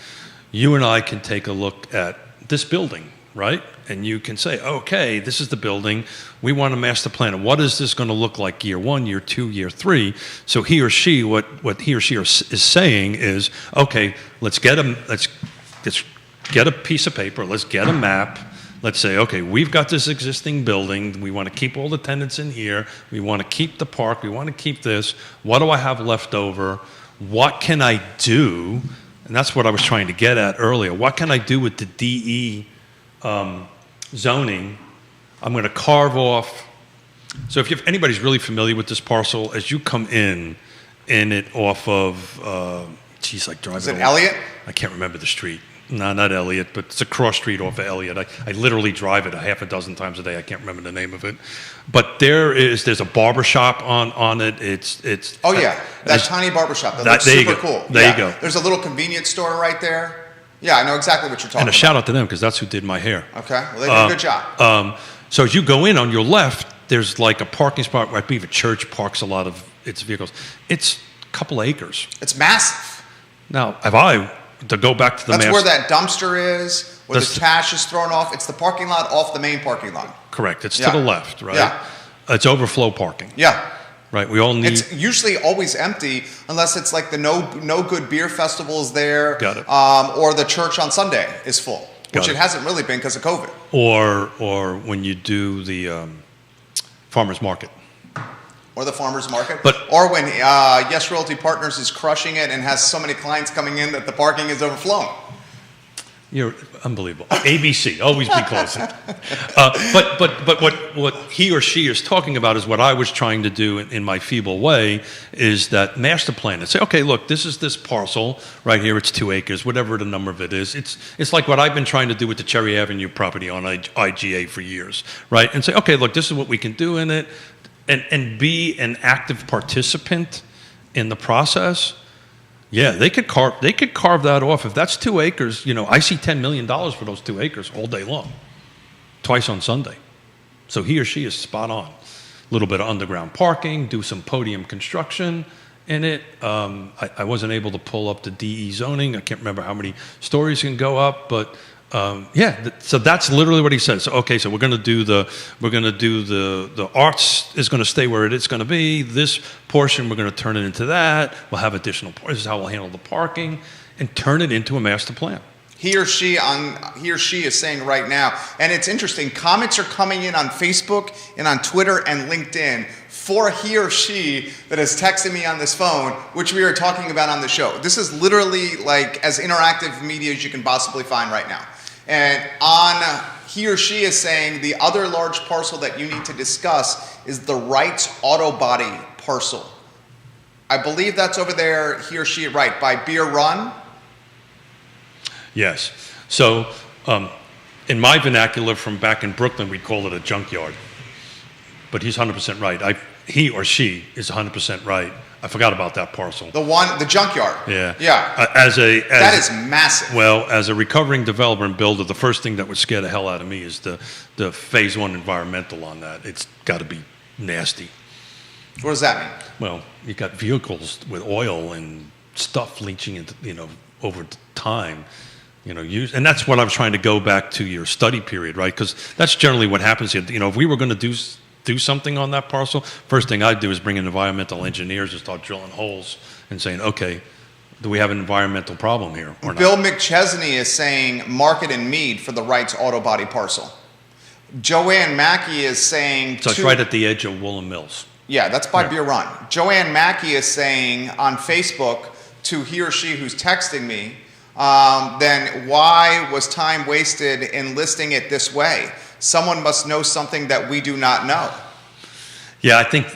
You and I can take a look at this building, right? And you can say, okay, this is the building. We want a master plan. And what is this going to look like year 1, year 2, year 3? So he or she, what he or she is saying is, okay, let's get a piece of paper, let's get a map, let's say, okay, we've got this existing building, we want to keep all the tenants in here, we want to keep the park, we want to keep this, what do I have left over, what can I do, and that's what I was trying to get at earlier, what can I do with the DE zoning? I'm going to carve off, so if anybody's really familiar with this parcel, as you come in it off of, like driving. Is it Elliott? I can't remember the street. No, not Elliott, but it's a cross street off of Elliott. I literally drive it a half a dozen times a day. I can't remember the name of it. But there's a barber shop on it. It's that tiny barber shop. That looks super cool. There you go. There's a little convenience store right there. Yeah, I know exactly what you're talking about. And a shout out to them, because that's who did my hair. Okay, well, they did a good job. So as you go in on your left, there's like a parking spot where I believe a church parks a lot of its vehicles. It's a couple acres. It's massive. Now, to go back to that's where that dumpster is, where the trash is thrown off. It's the parking lot off the main parking lot. Correct. It's to the left, right? Yeah. It's overflow parking. Yeah. Right. We all need. It's usually always empty unless it's like the no good beer festival is there. Got it. Or the church on Sunday is full, which it hasn't really been because of COVID. Or when you do the farmers market. Or the farmers market, but or when Yes Realty Partners is crushing it and has so many clients coming in that the parking is overflowing. You're unbelievable. ABC, always be closing. But what he or she is talking about is what I was trying to do in my feeble way, is that master plan and say, okay, look, this is this parcel right here. It's 2 acres, whatever the number of it is. It's like what I've been trying to do with the Cherry Avenue property on IGA for years, right? And say, okay, look, this is what we can do in it. And be an active participant in the process. Yeah, they could carve that off. If that's 2 acres, I see $10 million for those 2 acres all day long, twice on Sunday. So he or she is spot on. A little bit of underground parking, do some podium construction in it. I wasn't able to pull up the DE zoning. I can't remember how many stories can go up, but so that's literally what he says. So, okay, so we're going to do the arts is going to stay where it is going to be. This portion we're going to turn it into that. We'll have additional. This is how we'll handle the parking and turn it into a master plan. he or she is saying right now, and it's interesting, comments are coming in on Facebook and on Twitter and LinkedIn for he or she that is texting me on this phone, which we are talking about on the show. This is literally like as interactive media as you can possibly find right now. And on he or she is saying the other large parcel that you need to discuss is the Wright's Auto Body parcel. I believe that's over there, he or she, right, by Beer Run. Yes. So in my vernacular from back in Brooklyn, we'd call it a junkyard. But he's 100% right. He or she is 100% right. I forgot about that parcel. The junkyard. Yeah. Yeah. That is massive. Well, as a recovering developer and builder, the first thing that would scare the hell out of me is the phase one environmental on that. It's got to be nasty. What does that mean? Well, you got vehicles with oil and stuff leaching into, over time. And that's what I was trying to go back to your study period, right? Because that's generally what happens here. If we were going to do something on that parcel, first thing I'd do is bring in environmental engineers and start drilling holes and saying, okay, do we have an environmental problem here or Bill not? McChesney is saying Market and Mead for the Wright's Auto Body parcel. Joanne Mackey is saying... So it's right at the edge of Woolen Mills. Yeah, that's by Beer Run. Joanne Mackey is saying on Facebook to he or she who's texting me, then why was time wasted in listing it this way? Someone must know something that we do not know. Yeah, I think,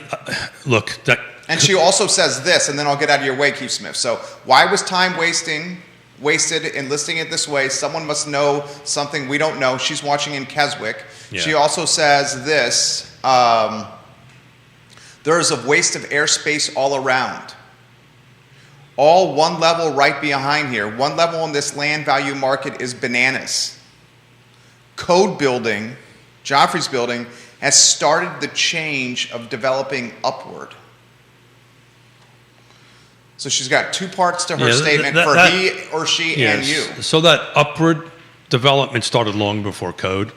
look, that... And she also says this, and then I'll get out of your way, Keith Smith. So why was time wasted in listing it this way? Someone must know something we don't know. She's watching in Keswick. Yeah. She also says this, there is a waste of airspace all around. All one level right behind here. One level in this land value market is bananas. Code building, Joffrey's building, has started the change of developing upward. So she's got two parts to her statement for he or she yes. and you. So that upward development started long before code,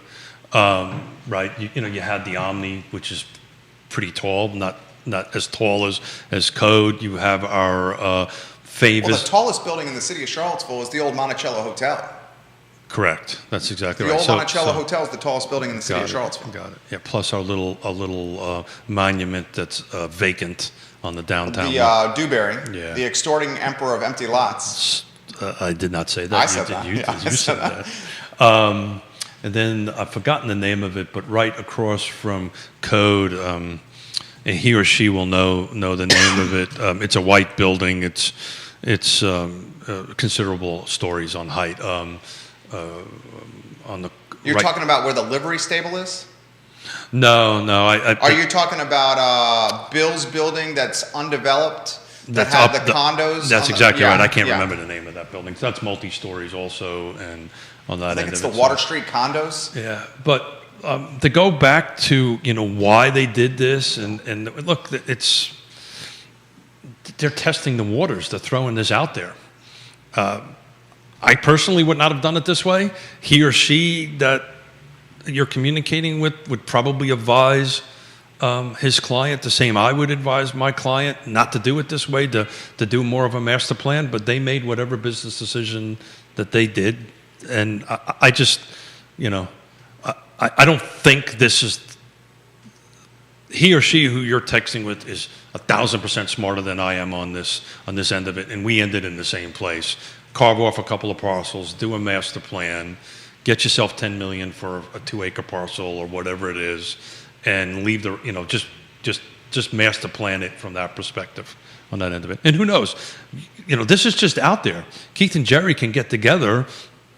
right? You had the Omni, which is pretty tall, not as tall as code. You have our famous... Well, the tallest building in the city of Charlottesville is the old Monticello Hotel. Correct. That's exactly the right. The old Monticello Hotel is the tallest building in the city of Charlottesville. Got it. Yeah. Plus our little monument that's vacant on the downtown. The Dewberry. Yeah. The extorting emperor of empty lots. I did not say that. I said that. You said that. And then I've forgotten the name of it, but right across from Code, and he or she will know the name of it. It's a white building. It's considerable stories on height. You're talking about where the livery stable is? No. Are you talking about Bill's building that's undeveloped that had the condos? That's exactly right. I can't remember the name of that building. That's multi-stories also, and on that end of it. I think it's the Water Street condos. Yeah, but to go back to why they did this, and look, they're testing the waters. They're throwing this out there. I personally would not have done it this way. He or she that you're communicating with would probably advise his client the same I would advise my client not to do it this way, to do more of a master plan, but they made whatever business decision that they did. And I just, I don't think this is, he or she who you're texting with is 1,000% smarter than I am on this end of it, and we ended in the same place. Carve off a couple of parcels, do a master plan, get yourself $10 million for a 2-acre parcel or whatever it is, and leave just master plan it from that perspective on that end of it. And who knows? This is just out there. Keith and Jerry can get together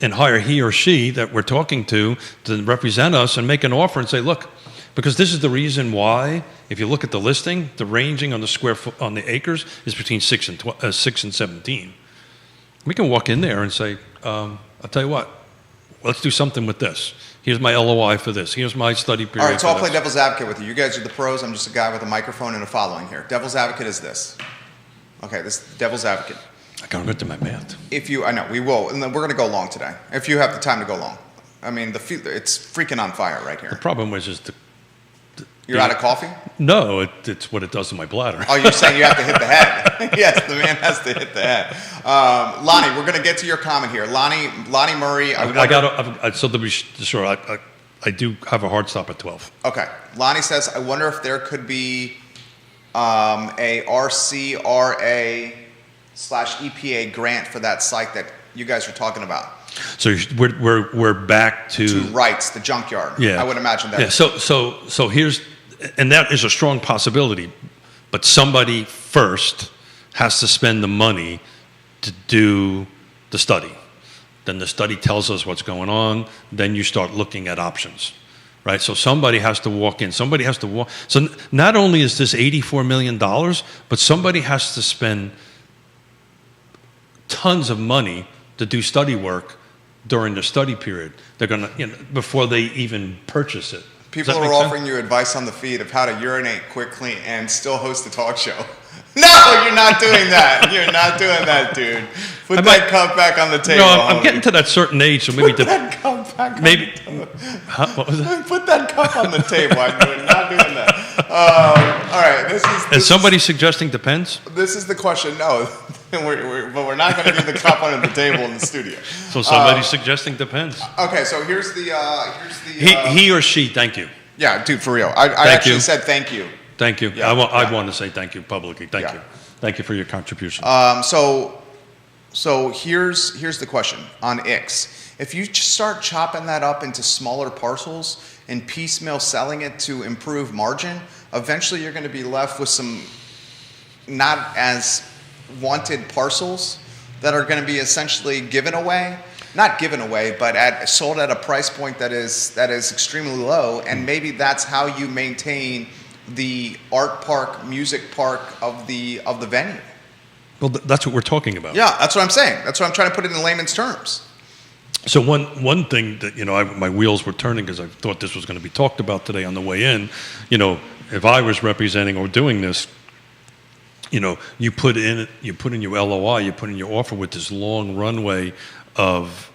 and hire he or she that we're talking to represent us and make an offer and say, look, because this is the reason why, if you look at the listing, the ranging on the square foot on the acres is between 6 and 17. We can walk in there and say, I'll tell you what, let's do something with this. Here's my LOI for this. Here's my study period. All right, so I'll play devil's advocate with you. You guys are the pros. I'm just a guy with a microphone and a following here. Devil's advocate is this. Okay, this is devil's advocate. I can't get to my math. I know, we will. And then we're going to go long today, if you have the time to go long. I mean, it's freaking on fire right here. The problem was just You're out of coffee? No, it's what it does to my bladder. Oh, you're saying you have to hit the head. Yes, the man has to hit the head. Lonnie, we're going to get to your comment here. Lonnie Murray. So to be sure, I do have a hard stop at 12. Okay. Lonnie says, I wonder if there could be a RCRA/EPA grant for that site that you guys are talking about. So we're back to rights, the junkyard. Yeah, I would imagine that. Yeah. So here's, and that is a strong possibility, but somebody first has to spend the money to do the study. Then the study tells us what's going on. Then you start looking at options, right? So somebody has to walk in. Somebody has to walk. So not only is this $84 million, but somebody has to spend tons of money to do study work during the study period. They're gonna, before they even purchase it. People are offering you advice on the feed of how to urinate quickly and still host a talk show. No, you're not doing that. You're not doing that, dude. Put that cup back on the table. No, I'm getting to that certain age, so maybe Put that cup back maybe. on the table. Huh? What was that? Put that cup on the table. I'm not doing that. All right. Is somebody suggesting depends? This is the question. No, but we're not going to do the cup under the table in the studio. So somebody's suggesting depends. Okay, so here's the he or she. Thank you. Yeah, dude, for real. I actually said thank you. Thank you. Yeah, I want to say thank you publicly. Thank you. Thank you for your contribution. So here's the question on X. If you start chopping that up into smaller parcels and piecemeal selling it to improve margin, eventually you're going to be left with some not as wanted parcels that are going to be essentially given away. Not given away, but sold at a price point that is extremely low, and maybe that's how you maintain the art park, music park of the venue. Well, that's what we're talking about. Yeah, that's what I'm saying. That's what I'm trying to put it in layman's terms. So one thing that my wheels were turning because I thought this was going to be talked about today on the way in. If I was representing or doing this, you put in your LOI, you put in your offer with this long runway of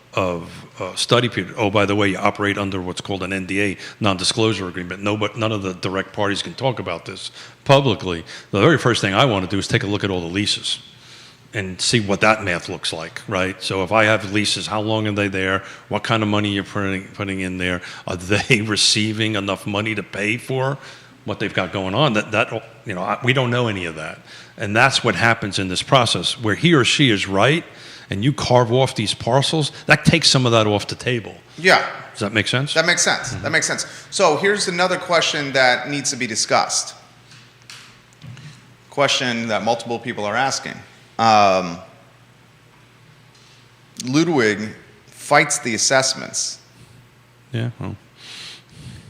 study period. Oh, by the way, you operate under what's called an NDA, non-disclosure agreement. None of the direct parties can talk about this publicly. The very first thing I want to do is take a look at all the leases and see what that math looks like, right? So if I have leases, how long are they there? What kind of money you're putting in there? Are they receiving enough money to pay for what they've got going on? We don't know any of that. And that's what happens in this process where he or she is right and you carve off these parcels, that takes some of that off the table. Yeah. Does that make sense? That makes sense. Mm-hmm. That makes sense. So here's another question that needs to be discussed. Question that multiple people are asking. Ludwig fights the assessments. Yeah. Well.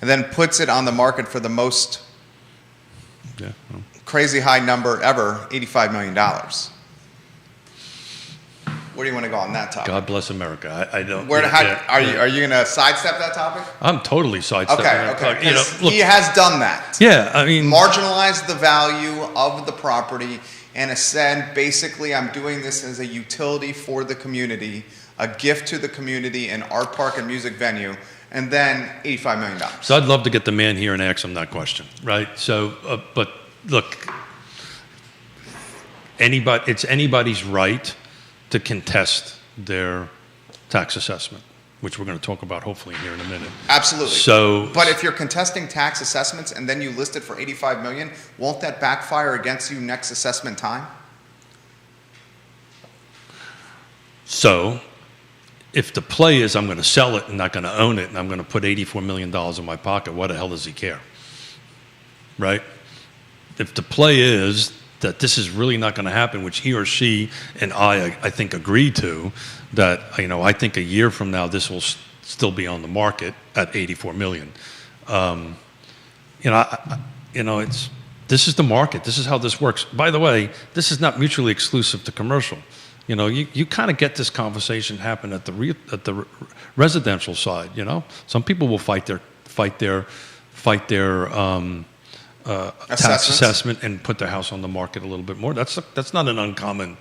And then puts it on the market for the most crazy high number ever, $85 million. Where do you want to go on that topic? God bless America. I don't. Are you going to sidestep that topic? I'm totally sidestepping. Okay. He has done that. Yeah, I mean, marginalized the value of the property and said, basically, I'm doing this as a utility for the community, a gift to the community, an art park and music venue, and then $85 million. So I'd love to get the man here and ask him that question, right? So, but look, it's anybody's right to contest their tax assessment, which we're going to talk about hopefully here in a minute. Absolutely. But if you're contesting tax assessments and then you list it for $85 million, won't that backfire against you next assessment time? So if the play is I'm going to sell it and not going to own it and I'm going to put $84 million in my pocket, why the hell does he care? Right? If the play is that this is really not going to happen, which he or she and I think agree to, that I think a year from now this will still be on the market at $84 million. This is the market. This is how this works. By the way, this is not mutually exclusive to commercial. You kind of get this conversation happen at the residential side. Some people will fight their tax assessment and put their house on the market a little bit more. That's not an uncommon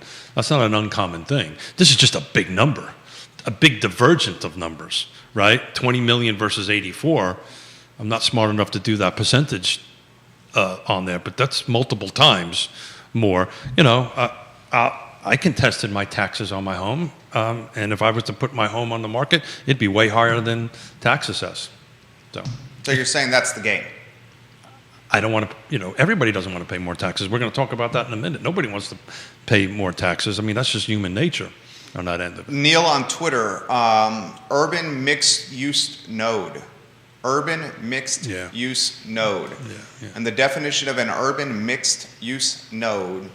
thing. This is just a big number, a big divergence of numbers, right? 20 million versus 84. I'm not smart enough to do that percentage on there, but that's multiple times more. You know, I contested my taxes on my home, and if I was to put my home on the market, it'd be way higher than tax assess. So you're saying that's the game? I don't want to, you know, everybody doesn't want to pay more taxes. We're going to talk about that in a minute. Nobody wants to pay more taxes. I mean, that's just human nature on that end of it. Neil on Twitter, urban mixed use node. Urban mixed use node. Yeah. And the definition of an urban mixed use node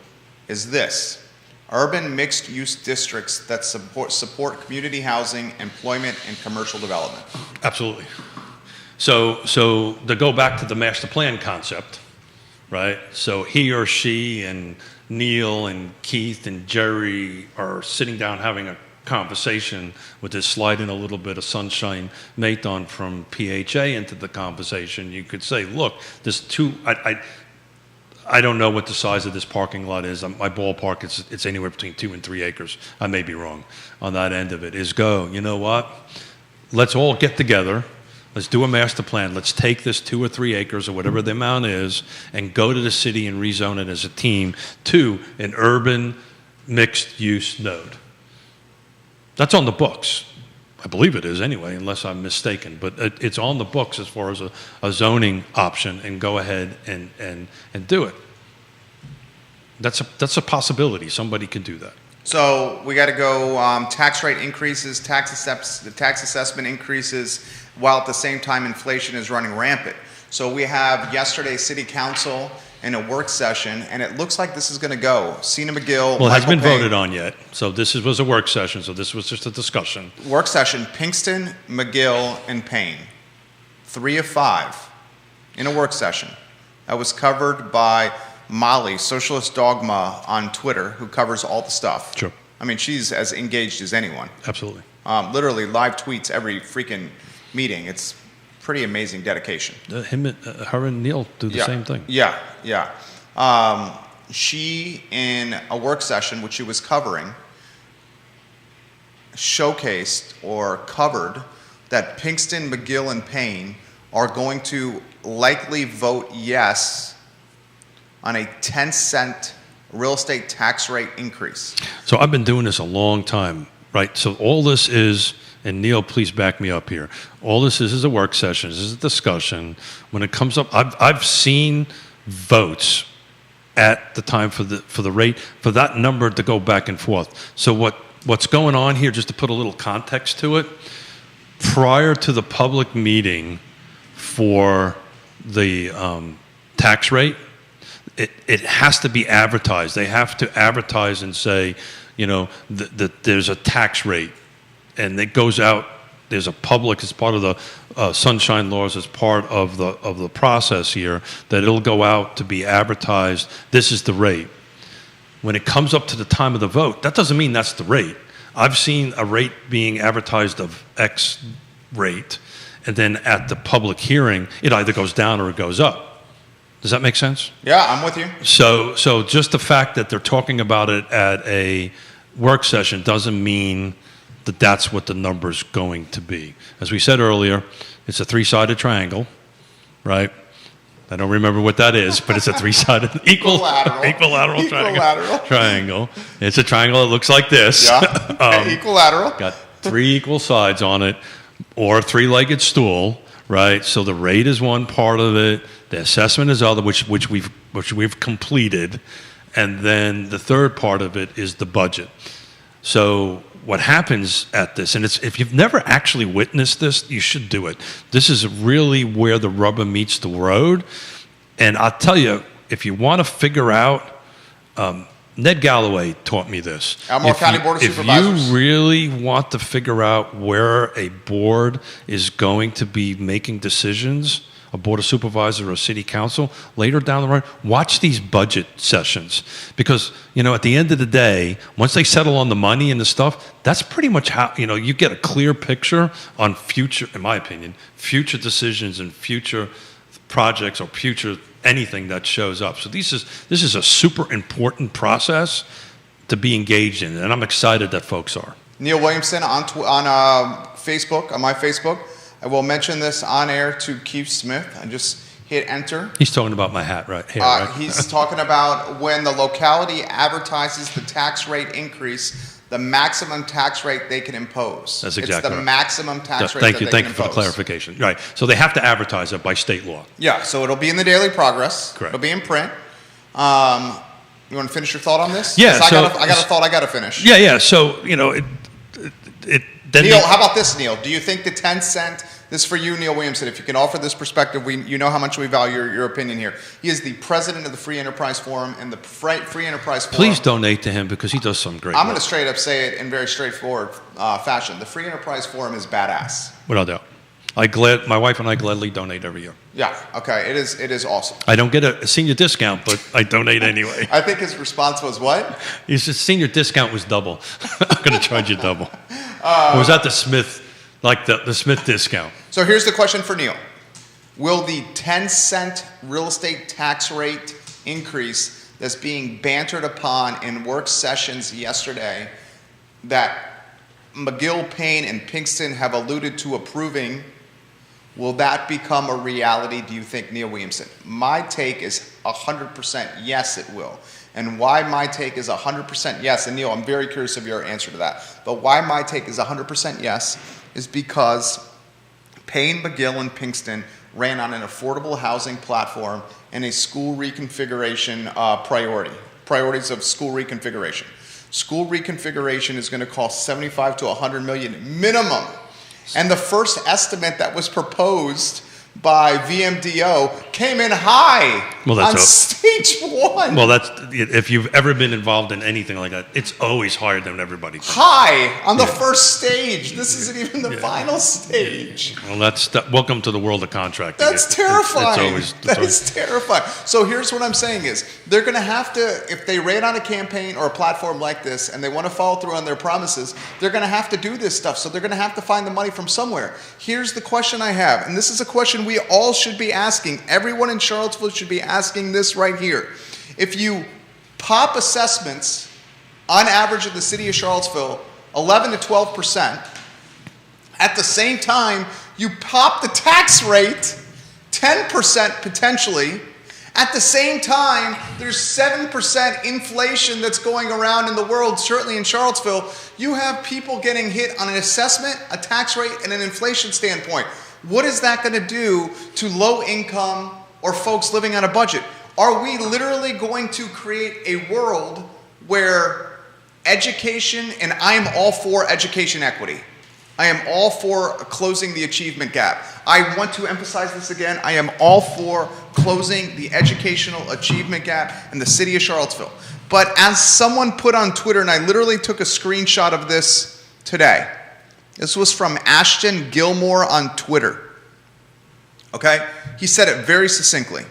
is this: urban mixed use districts that support community housing, employment, and commercial development. Absolutely. So to go back to the master plan concept, right? So he or she and Neil and Keith and Jerry are sitting down having a conversation with this slide in a little bit of sunshine Maton from PHA into the conversation. You could say, look, this I don't know what the size of this parking lot is. My ballpark, it's anywhere between 2 and 3 acres. I may be wrong on that end of it. You know what? Let's all get together. Let's do a master plan. Let's take this 2 or 3 acres or whatever the amount is and go to the city and rezone it as a team to an urban mixed use node. That's on the books. I believe it is anyway, unless I'm mistaken. But it's on the books as far as a zoning option, and go ahead and do it. That's a possibility. Somebody can do that. So we got to go tax rate increases, tax assessment increases, while at the same time inflation is running rampant. So we have yesterday's city council in a work session, and it looks like this is going to go. Sina McGill, well, it hasn't been Payne. voted on yet. So was a work session. So this was just a discussion. Work session, Pinkston, McGill, and Payne. 3 of 5 in a work session. That was covered by Molly, Socialist Dogma, on Twitter, who covers all the stuff. Sure. I mean, she's as engaged as anyone. Absolutely. Literally live tweets every freaking meeting. It's pretty amazing dedication. Her and Neil do the same thing. Yeah. She, in a work session, which she was covering, showcased or covered that Pinkston, McGill, and Payne are going to likely vote yes on a 10-cent real estate tax rate increase. So I've been doing this a long time, right? So all this is, and Neil, please back me up here. All this is a work session. This is a discussion. When it comes up, I've seen votes at the time for the rate, for that number to go back and forth. So what's going on here, just to put a little context to it, prior to the public meeting for the tax rate, it has to be advertised. They have to advertise and say, you know, that there's a tax rate, and it goes out. There's a public, as part of the sunshine laws, as part of the process here, that it'll go out to be advertised. This is the rate. When it comes up to the time of the vote, that doesn't mean that's the rate. I've seen a rate being advertised of X rate, and then at the public hearing, it either goes down or it goes up. Does that make sense? Yeah, I'm with you. So just the fact that they're talking about it at a work session doesn't mean that that's what the number's going to be. As we said earlier, it's a 3-sided triangle, right? I don't remember what that is, but it's a 3-sided equilateral triangle. It's a triangle that looks like this. Yeah, equilateral. Got 3 equal sides on it, or a 3-legged stool, right? So the rate is one part of it. The assessment is other, which we've completed, and then the third part of it is the budget. So what happens at this, and if you've never actually witnessed this, you should do it. This is really where the rubber meets the road. And I'll tell you, if you want to figure out, Ned Galloway taught me this. Elmore County Board of Supervisors. If you really want to figure out where a board is going to be making decisions, a board of supervisors or a city council, later down the road, watch these budget sessions. Because, you know, at the end of the day, once they settle on the money and the stuff, that's pretty much how, you know, you get a clear picture on future, in my opinion, future decisions and future projects or future anything that shows up. So this is a super important process to be engaged in, and I'm excited that folks are. Neil Williamson on Facebook, on my Facebook. I will mention this on air to Keith Smith. hit enter. He's talking about my hat, right? Here, right? He's talking about when the locality advertises the tax rate increase, the maximum tax rate they can impose. That's exactly It's the right. maximum tax rate Thank that you. they Thank can you for the impose. clarification. Right. So they have to advertise it by state law. Yeah, so it'll be in the Daily Progress. Correct. It'll be in print. You want to finish your thought on this? Yeah, 'Cause so- I got a thought I got to finish. Yeah. So then Neil, how about this, Neil? Do you think the 10-cent, this is for you, Neil Williamson, if you can offer this perspective, you know how much we value your opinion here. He is the president of the Free Enterprise Forum, and the Free Enterprise Forum. please donate to him because he does some great I'm work. going to straight up say it in very straightforward fashion. The Free Enterprise Forum is badass. Without doubt. My wife and I gladly donate every year. Yeah, okay, it is awesome. I don't get a senior discount, but I donate anyway. I think his response was what? He said senior discount was double. I'm going to charge you double. Or was that the Smith, like the Smith discount? So here's the question for Neil. Will the 10-cent real estate tax rate increase that's being bantered upon in work sessions yesterday that McGill, Payne, and Pinkston have alluded to approving, will that become a reality, do you think, Neil Williamson? My take is 100% yes, it will. And why my take is 100% yes, and Neil, I'm very curious of your answer to that, but why my take is 100% yes is because Payne, McGill, and Pinkston ran on an affordable housing platform and a school reconfiguration priorities of school reconfiguration. School reconfiguration is going to cost 75 to 100 million minimum. And the first estimate that was proposed by VMDO came in high on stage one. Well, that's if you've ever been involved in anything like that, it's always higher than everybody thinks. High on the first stage. This isn't even the final stage. Well, welcome to the world of contracting. That's terrifying. It's always terrifying. So here's what I'm saying is they're going to have to, if they ran on a campaign or a platform like this and they want to follow through on their promises, they're going to have to do this stuff. So they're going to have to find the money from somewhere. Here's the question I have, and this is a question we all should be asking. Everyone in Charlottesville should be asking this right here. If you pop assessments on average in the city of Charlottesville 11 to 12%, at the same time you pop the tax rate 10% potentially, at the same time there's 7% inflation that's going around in the world, certainly in Charlottesville, you have people getting hit on an assessment, a tax rate, and an inflation standpoint. What is that going to do to low income or folks living on a budget? Are we literally going to create a world where education, and I am all for education equity. I am all for closing the achievement gap. I want to emphasize this again. I am all for closing the educational achievement gap in the city of Charlottesville. But as someone put on Twitter, and I literally took a screenshot of this today. This was from Ashton Gilmore on Twitter. Okay? He said it very succinctly.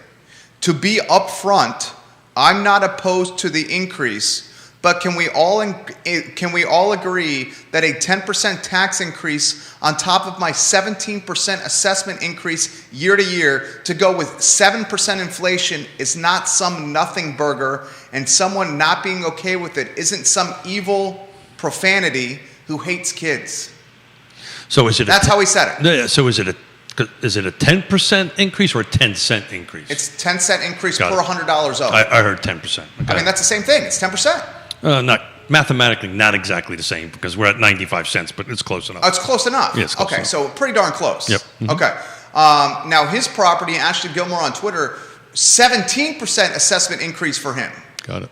To be upfront, I'm not opposed to the increase, but can we all agree that a 10% tax increase on top of my 17% assessment increase year to year to go with 7% inflation is not some nothing burger, and someone not being okay with it isn't some evil profanity who hates kids? So is it? That's how he said it. Yeah, so is it a 10% increase or a 10-cent increase? It's 10-cent increase Got per it. $100 owed. I heard 10%. Okay. I mean, that's the same thing. It's 10%. Not mathematically, not exactly the same because we're at 95 cents, but it's close enough. Oh, it's close enough. Yeah, it's close okay, enough. so pretty darn close. Yep. Mm-hmm. Okay. Now, his property, Ashton Gilmore on Twitter, 17% assessment increase for him. Got it.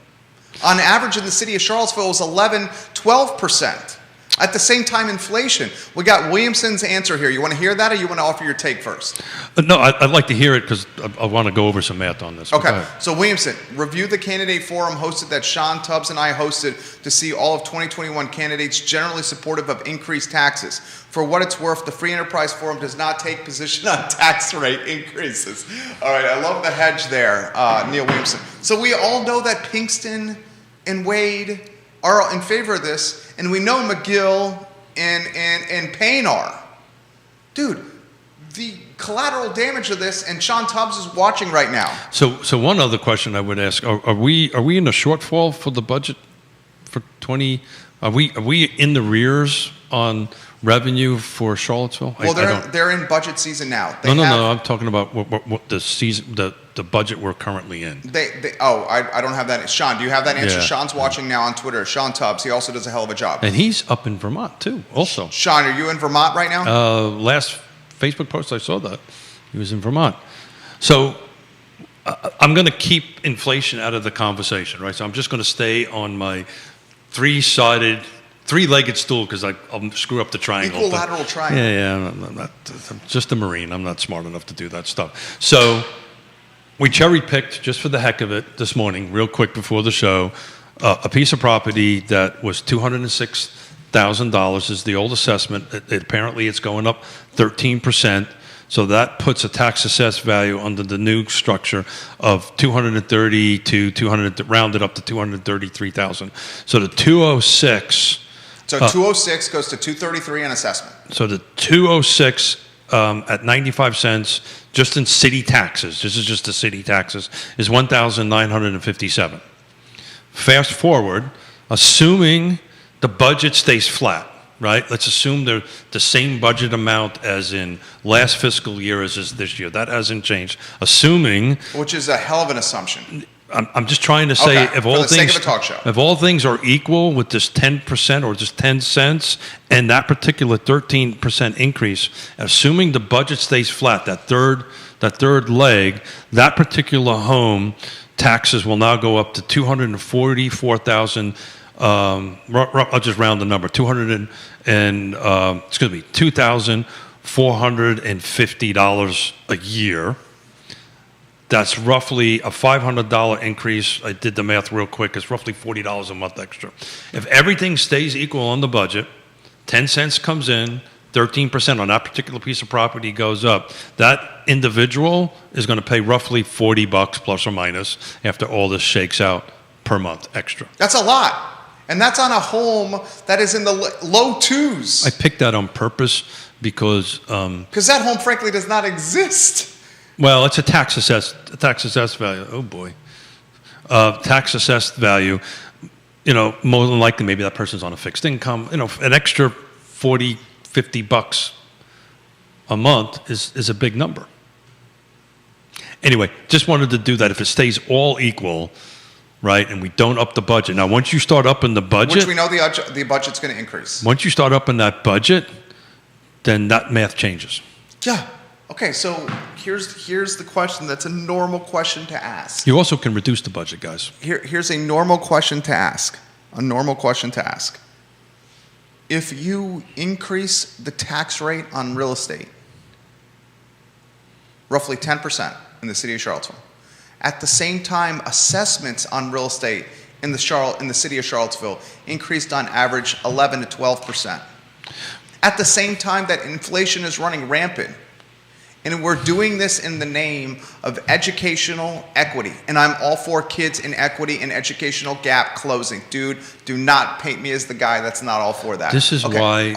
On average in the city of Charlottesville, it was 11, 12%. At the same time, inflation. We got Williamson's answer here. You want to hear that, or you want to offer your take first? No, I'd like to hear it because I want to go over some math on this. Okay, so Williamson, review the candidate forum hosted that Sean Tubbs and I hosted to see all of 2021 candidates generally supportive of increased taxes. For what it's worth, the Free Enterprise Forum does not take position on tax rate increases. All right, I love the hedge there, Neil Williamson. So we all know that Pinkston and Wade are in favor of this, and we know McGill and Payne are. Dude, the collateral damage of this, and Sean Tubbs is watching right now. So one other question I would ask: Are we in a shortfall for the budget for 20? Are we in the rears on revenue for Charlottesville? Well, I don't. they're in budget season now. No. I'm talking about what the season, the budget we're currently in. I don't have that. Sean, do you have that answer? Yeah. Sean's watching now on Twitter. Sean Tubbs. He also does a hell of a job. And he's up in Vermont too. Also, Sean, are you in Vermont right now? last Facebook post I saw that he was in Vermont. So I'm going to keep inflation out of the conversation, right? So I'm just going to stay on my three-legged stool because I'll screw up the triangle. Equilateral triangle. Yeah. I'm just a Marine. I'm not smart enough to do that stuff. So we cherry-picked, just for the heck of it, this morning, real quick before the show, a piece of property that was $206,000 is the old assessment. Apparently, it's going up 13%. So that puts a tax assessed value under the new structure of 230 to 200, rounded up to 233,000. So the 206. So 206 goes to 233 in assessment. So the 206 at 95 cents, just in city taxes. This is just the city taxes, is 1,957. Fast forward, assuming the budget stays flat. Right? Let's assume they're the same budget amount as in last fiscal year as is this year. That hasn't changed. Assuming, which is a hell of an assumption. I'm just trying to say, if all things, if all things are equal with this 10% or just 10 cents and that particular 13% increase, assuming the budget stays flat, that third leg, that particular home taxes will now go up to 244,000. I'll just round the number. $2,450 a year. That's roughly a $500 increase. I did the math real quick. It's roughly $40 a month extra. If everything stays equal on the budget, 10 cents comes in, 13% on that particular piece of property goes up. That individual is going to pay roughly $40 plus or minus after all this shakes out per month extra. That's a lot. And that's on a home that is in the low twos. I picked that on purpose because that home, frankly, does not exist. Well, it's a tax assessed value. Oh boy, tax assessed value. More than likely, maybe that person's on a fixed income. An extra $40-$50 a month is a big number. Anyway, just wanted to do that. If it stays all equal. Right, and we don't up the budget. Now, once you start up in the budget, which we know the budget's going to increase. Once you start up in that budget, then that math changes. Yeah. Okay. So here's the question. That's a normal question to ask. You also can reduce the budget, guys. Here's a normal question to ask. If you increase the tax rate on real estate, roughly 10% in the city of Charlottesville. At the same time, assessments on real estate in the city of Charlottesville increased on average 11 to 12%. At the same time that inflation is running rampant, and we're doing this in the name of educational equity. And I'm all for kids in equity and educational gap closing. Dude, do not paint me as the guy that's not all for that. This is why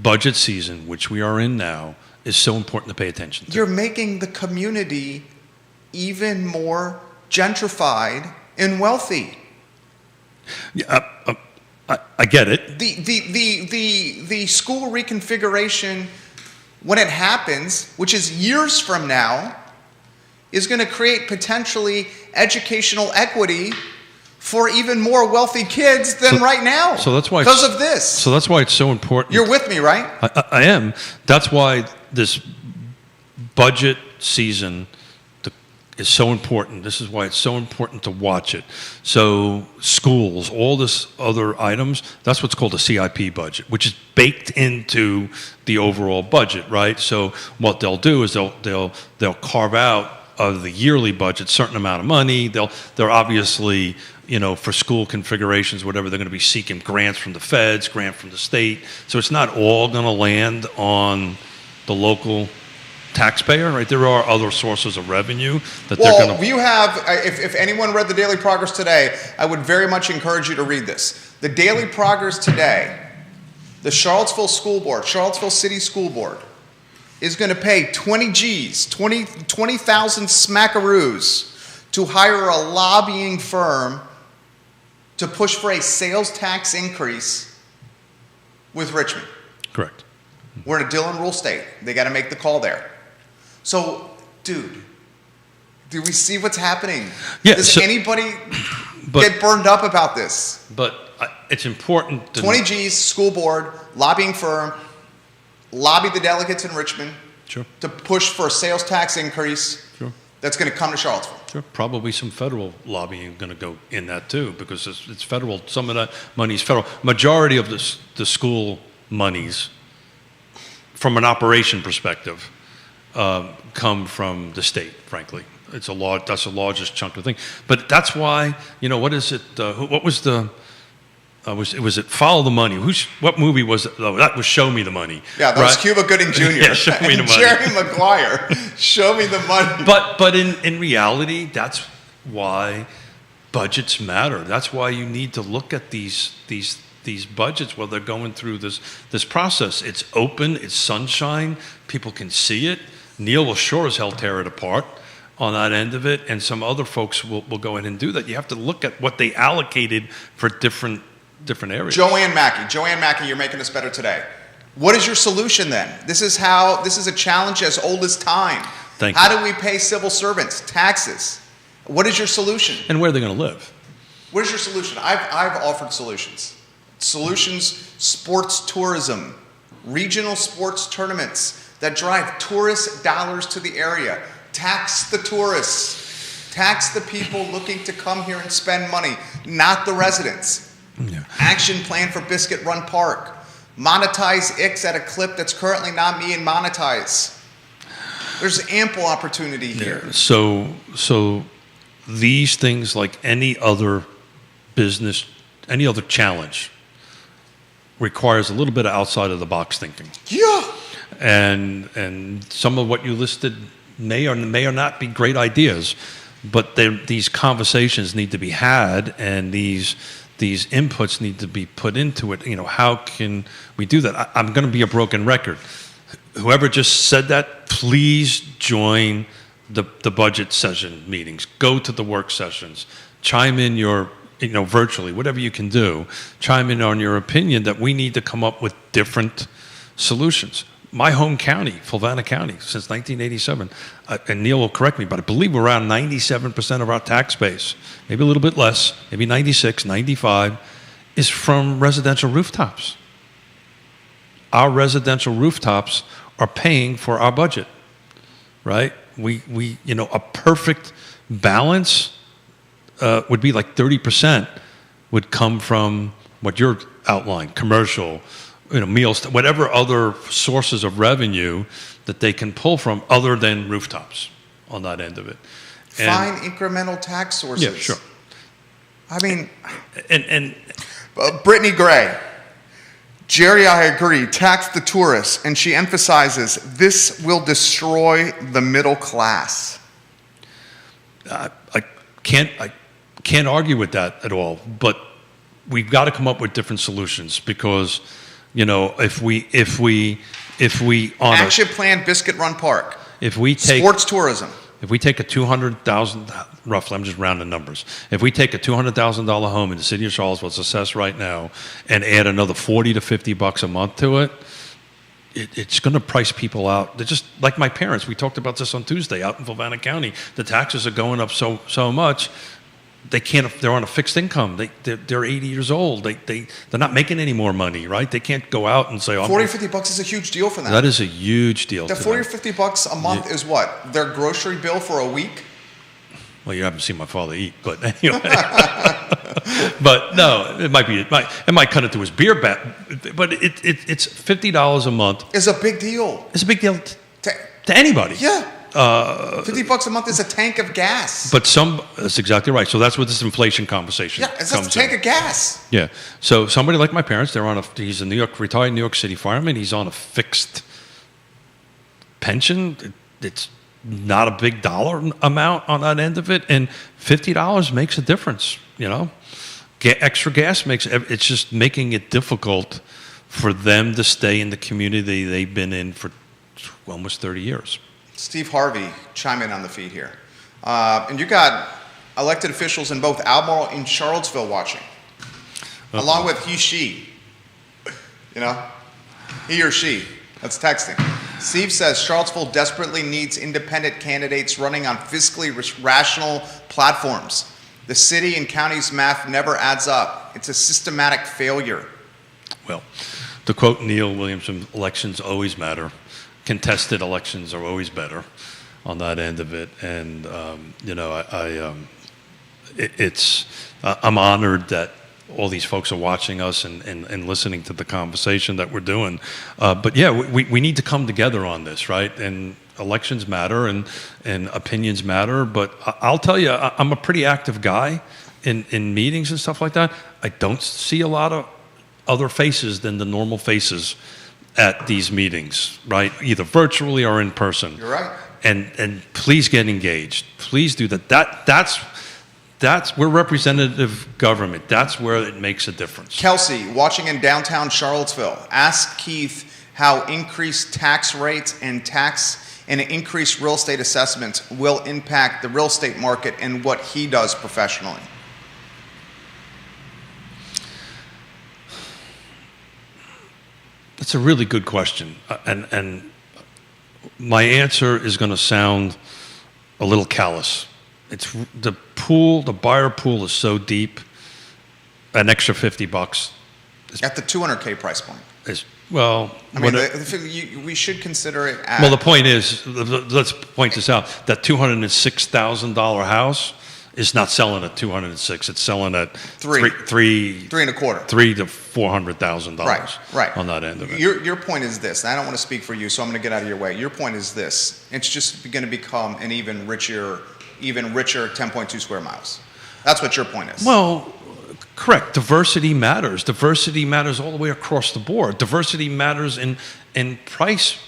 budget season, which we are in now, is so important to pay attention to. You're making the community even more gentrified and wealthy. Yeah, I get it. The school reconfiguration, when it happens, which is years from now, is going to create potentially educational equity for even more wealthy kids than right now. So that's why because of this. So that's why it's so important. You're with me, right? I am. That's why this budget season is so important. This is why it's so important to watch it. So schools, all this other items, that's what's called a CIP budget, which is baked into the overall budget, right? So what they'll do is they'll carve out of the yearly budget certain amount of money. They're obviously, for school configurations, whatever, they're going to be seeking grants from the feds, grant from the state. So it's not all going to land on the local taxpayer, right? There are other sources of revenue that they're going to. You have, if anyone read the Daily Progress today, I would very much encourage you to read this. The Daily Progress today, the Charlottesville City School Board, is going to pay 20 G's, 20,000 smackaroos to hire a lobbying firm to push for a sales tax increase with Richmond. Correct. We're in a Dillon rule state. They got to make the call there. So, dude, do we see what's happening? Yeah, Does anybody but- get burned up about this? But it's important to 20 G's, school board, lobbying firm, lobby the delegates in Richmond Sure. to push for a sales tax increase Sure. that's going to come to Charlottesville. Sure. Probably some federal lobbying going to go in that too, because it's federal. Some of that money is federal. Majority of the school monies, from an operation perspective, come from the state. Frankly, that's the largest chunk of the thing. But that's why, what is it? What was the? Was it Follow the Money? What movie was it? Oh, that was Show Me the Money. Yeah, that was Cuba Gooding Jr. Yeah, Show Me the and Money. Jerry Maguire, Show Me the Money. But in reality, that's why budgets matter. That's why you need to look at these budgets while they're going through this process. It's open, it's sunshine, people can see it. Neil will sure as hell tear it apart on that end of it, and some other folks will go in and do that. You have to look at what they allocated for different areas. Joanne Mackey, you're making this better today. What is your solution then? This is a challenge as old as time. Thank How you. do we pay civil servants, taxes? What is your solution? And where are they going to live? What is your solution? I've offered solutions. Sports tourism, regional sports tournaments that drive tourist dollars to the area. Tax the tourists. Tax the people looking to come here and spend money, not the residents. Yeah. Action plan for Biscuit Run Park. Monetize Ix at a clip that's currently not being monetized. There's ample opportunity here. So these things, like any other business, any other challenge, requires a little bit of outside of the box thinking. Yeah. And some of what you listed may or not be great ideas, but these conversations need to be had, and these inputs need to be put into it. How can we do that? I'm going to be a broken record. Whoever just said that, please join the budget session meetings. Go to the work sessions. Chime in your, virtually, whatever you can do. Chime in on your opinion that we need to come up with different solutions. My home county, Fulvana County, since 1987, and Neil will correct me, but I believe we're around 97% of our tax base, maybe a little bit less, maybe 96, 95, is from residential rooftops. Our residential rooftops are paying for our budget, right? We a perfect balance would be like 30% would come from what you're outlining, commercial, meals, whatever other sources of revenue that they can pull from other than rooftops on that end of it. Find incremental tax sources. Yeah, sure. I mean, and Brittany Gray, Jerry, I agree, tax the tourists, and she emphasizes this will destroy the middle class. I can't argue with that at all, but we've got to come up with different solutions, because if we on Action plan Biscuit Run Park. if we take Sports tourism. If we take a $200,000, roughly, I'm just rounding numbers. If we take a $200,000 home in the city of Charlottesville, it's assessed right now, and add another $40 to $50 a month to it, it's going to price people out. They're just like my parents. We talked about this on Tuesday out in Fulvana County. The taxes are going up so much. They can't. They're on a fixed income. They're 80 years old. They're not making any more money, right? They can't go out and say, 40 or 50 bucks is a huge deal for them. That is a huge deal. The 40 or 50 bucks a month is what? Their grocery bill for a week? Well, you haven't seen my father eat, but anyway. But no, it might cut into his beer bet. But it's $50 a month. It's a big deal. It's a big deal to anybody. Yeah. 50 bucks a month is a tank of gas. But that's exactly right. So that's where this inflation conversation it's comes a tank in. of gas. Yeah. So somebody like my parents, he's a retired New York City fireman. He's on a fixed pension. It's not a big dollar amount on that end of it, and $50 makes a difference. Extra gas it's just making it difficult for them to stay in the community they've been in for almost 30 years. Steve Harvey, chime in on the feed here. And you got elected officials in both Albemarle and Charlottesville watching, along with he, she. You know? He or she. That's texting. Steve says Charlottesville desperately needs independent candidates running on fiscally rational platforms. The city and county's math never adds up. It's a systematic failure. Well, to quote Neil Williamson, elections always matter. Contested elections are always better on that end of it. And, I'm honored that all these folks are watching us and listening to the conversation that we're doing. But yeah, we need to come together on this, right? And elections matter and opinions matter. But I'll tell you, I'm a pretty active guy in meetings and stuff like that. I don't see a lot of other faces than the normal faces at these meetings, right? Either virtually or in person. You're right. And please get engaged. Please do that. That's we're representative government. That's where it makes a difference. Kelsey, watching in downtown Charlottesville, ask Keith how increased tax rates and increased real estate assessments will impact the real estate market and what he does professionally. That's a really good question, and my answer is going to sound a little callous. It's the buyer pool is so deep. An extra $50 at the $200K price point. We should consider it. Well, the point is, let's point this out: that $206,000 house is not selling at $206. It's selling at three and a quarter, $300,000 to $400,000. Right. On that end of it. Your point is this, and I don't want to speak for you, so I'm going to get out of your way. Your point is this: it's just going to become an even richer 10.2 square miles. That's what your point is. Well, correct. Diversity matters. Diversity matters all the way across the board. Diversity matters in price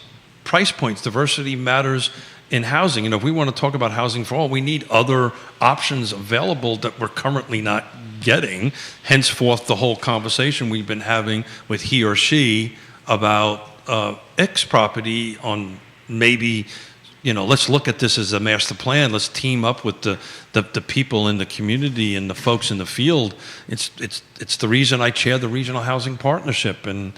points. Diversity matters in housing. If we want to talk about housing for all, we need other options available that we're currently not getting. Henceforth, the whole conversation we've been having with he or she about X property on maybe. Let's look at this as a master plan. Let's team up with the people in the community and the folks in the field. It's the reason I chair the Regional Housing Partnership, and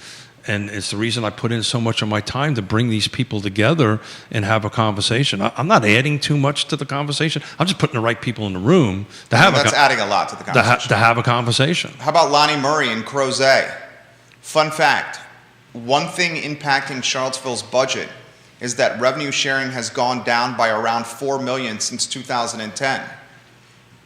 it's the reason I put in so much of my time to bring these people together and have a conversation. I'm not adding too much to the conversation. I'm just putting the right people in the room to have that's adding a lot to the conversation. To have a conversation. How about Lonnie Murray in Crozet? Fun fact: one thing impacting Charlottesville's budget is that revenue sharing has gone down by around $4 million since 2010.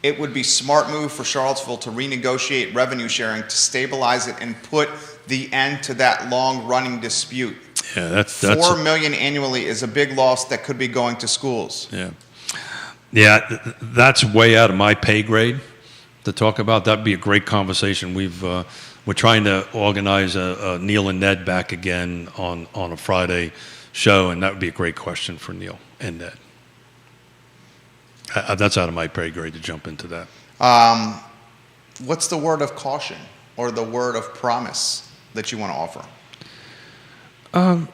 It would be smart move for Charlottesville to renegotiate revenue sharing to stabilize it and put the end to that long-running dispute. Yeah, that's $4 million annually is a big loss that could be going to schools. Yeah, that's way out of my pay grade to talk about. That'd be a great conversation. We're trying to organize a Neil and Ned back again on a Friday show, and that would be a great question for Neil and Ned. That's out of my pay grade to jump into that. What's the word of caution or the word of promise that you want to offer? I'm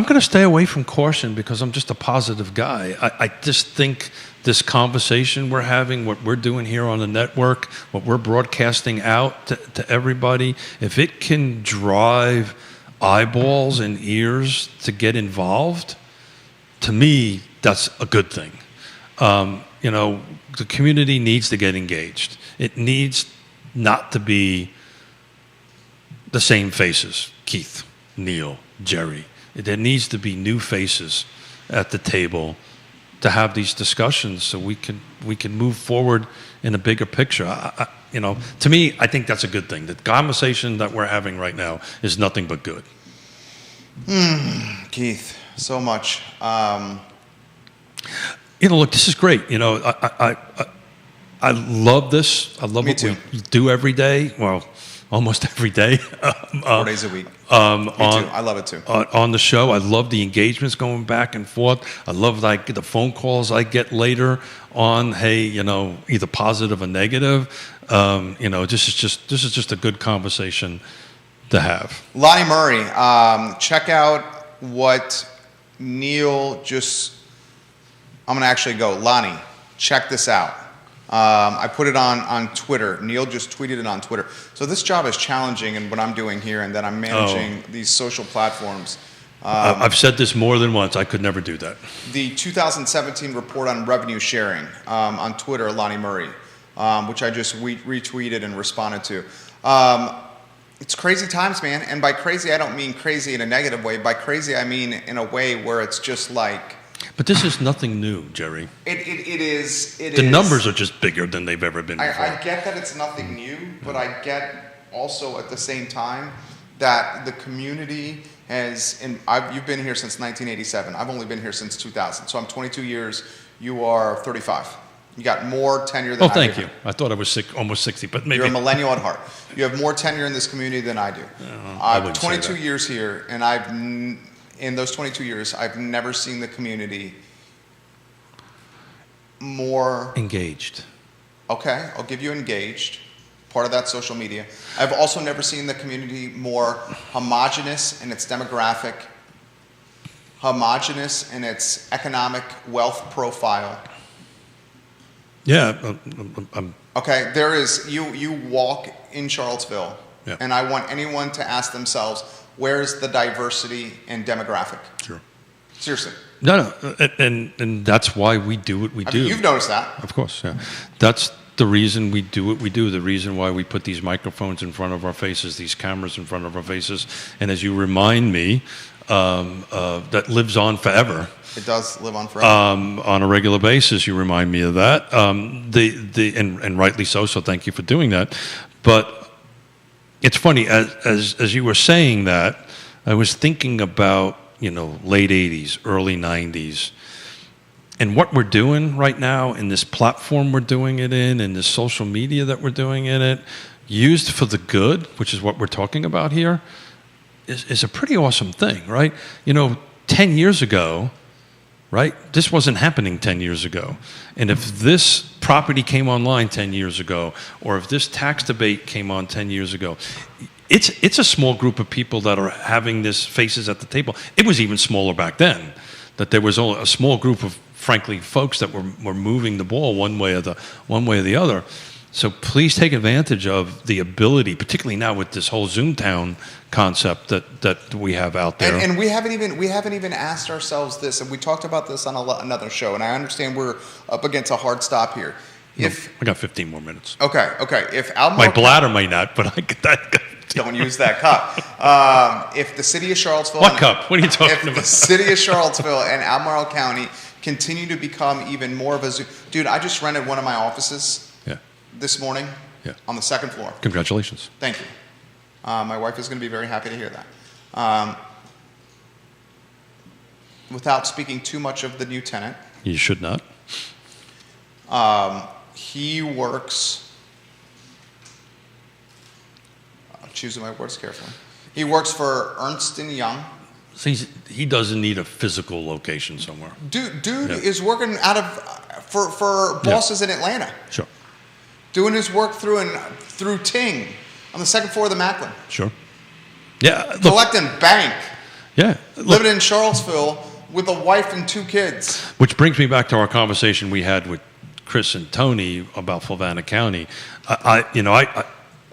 going to stay away from caution because I'm just a positive guy. I just think this conversation we're having, what we're doing here on the network, what we're broadcasting out to everybody, if it can drive eyeballs and ears to get involved, to me, that's a good thing. The community needs to get engaged. It needs not to be the same faces, Keith, Neil, Jerry. There needs to be new faces at the table to have these discussions so we can move forward in a bigger picture. To me, I think that's a good thing. The conversation that we're having right now is nothing but good. Keith, so much. Look, this is great. I love this. I love what we do every day. Well, almost every day. 4 days a week. Me too. I love it too. On the show, I love the engagements going back and forth. I love the phone calls I get later on. Hey, either positive or negative. This is just a good conversation to have. Lonnie Murray, check out what Neil just. I'm going to actually go. Lonnie, check this out. I put it on Twitter. Neil just tweeted it on Twitter. So this job is challenging in what I'm doing here, and then I'm managing these social platforms. I've said this more than once. I could never do that. The 2017 report on revenue sharing on Twitter, Lonnie Murray, which I just retweeted and responded to. It's crazy times, man. And by crazy, I don't mean crazy in a negative way. By crazy, I mean in a way where it's just like... But this is nothing new, Jerry. It is. The numbers are just bigger than they've ever been before. I get that it's nothing new, but I get also at the same time that the community has, and you've been here since 1987. I've only been here since 2000. So I'm 22 years. You are 35. You got more tenure than I do. Oh, thank you. I thought I was almost 60, but maybe. You're a millennial at heart. You have more tenure in this community than I do. I've 22 years here, and in those 22 years, I've never seen the community more engaged. Okay, I'll give you engaged. Part of that social media. I've also never seen the community more homogenous in its demographic, homogenous in its economic wealth profile. Yeah. Okay, there is, you walk in Charlottesville, yeah. And I want anyone to ask themselves, where's the diversity in demographic? Sure. Seriously. No, and that's why we do what we do. You've noticed that. Of course, yeah. That's the reason we do what we do, the reason why we put these microphones in front of our faces, these cameras in front of our faces, and as you remind me, that lives on forever. It does live on forever. On a regular basis, you remind me of that. And rightly so thank you for doing that. But it's funny, as you were saying that, I was thinking about, late 80s, early 90s, and what we're doing right now in this platform we're doing it in this social media that we're doing in it, used for the good, which is what we're talking about here, is a pretty awesome thing, right? 10 years ago, right, this wasn't happening 10 years ago. And if this property came online 10 years ago, or if this tax debate came on 10 years ago, it's a small group of people that are having this faces at the table. It was even smaller back then, that there was only a small group of, frankly, folks that were moving the ball one way or the other. So please take advantage of the ability, particularly now with this whole Zoomtown concept that we have out there. And we haven't even asked ourselves this, and we talked about this on another show. And I understand we're up against a hard stop here. I got 15 more minutes. Okay. If Albemarle my bladder might not, but I get that. Don't use that cup. If the city of Charlottesville, what cup? What are you talking about? If the city of Charlottesville and Albemarle County continue to become even more of a zoo, dude, I just rented one of my offices. This morning, on the second floor. Congratulations. Thank you. My wife is going to be very happy to hear that. Without speaking too much of the new tenant. You should not. He works, I'm choosing my words carefully. He works for Ernst & Young. So he doesn't need a physical location somewhere. Dude is working for bosses in Atlanta. Sure. Doing his work through Ting on the second floor of the Macklin. Sure. Yeah. Look, collecting bank. Yeah. Living in Charlottesville with a wife and 2 kids. Which brings me back to our conversation we had with Chris and Tony about Fluvanna County. I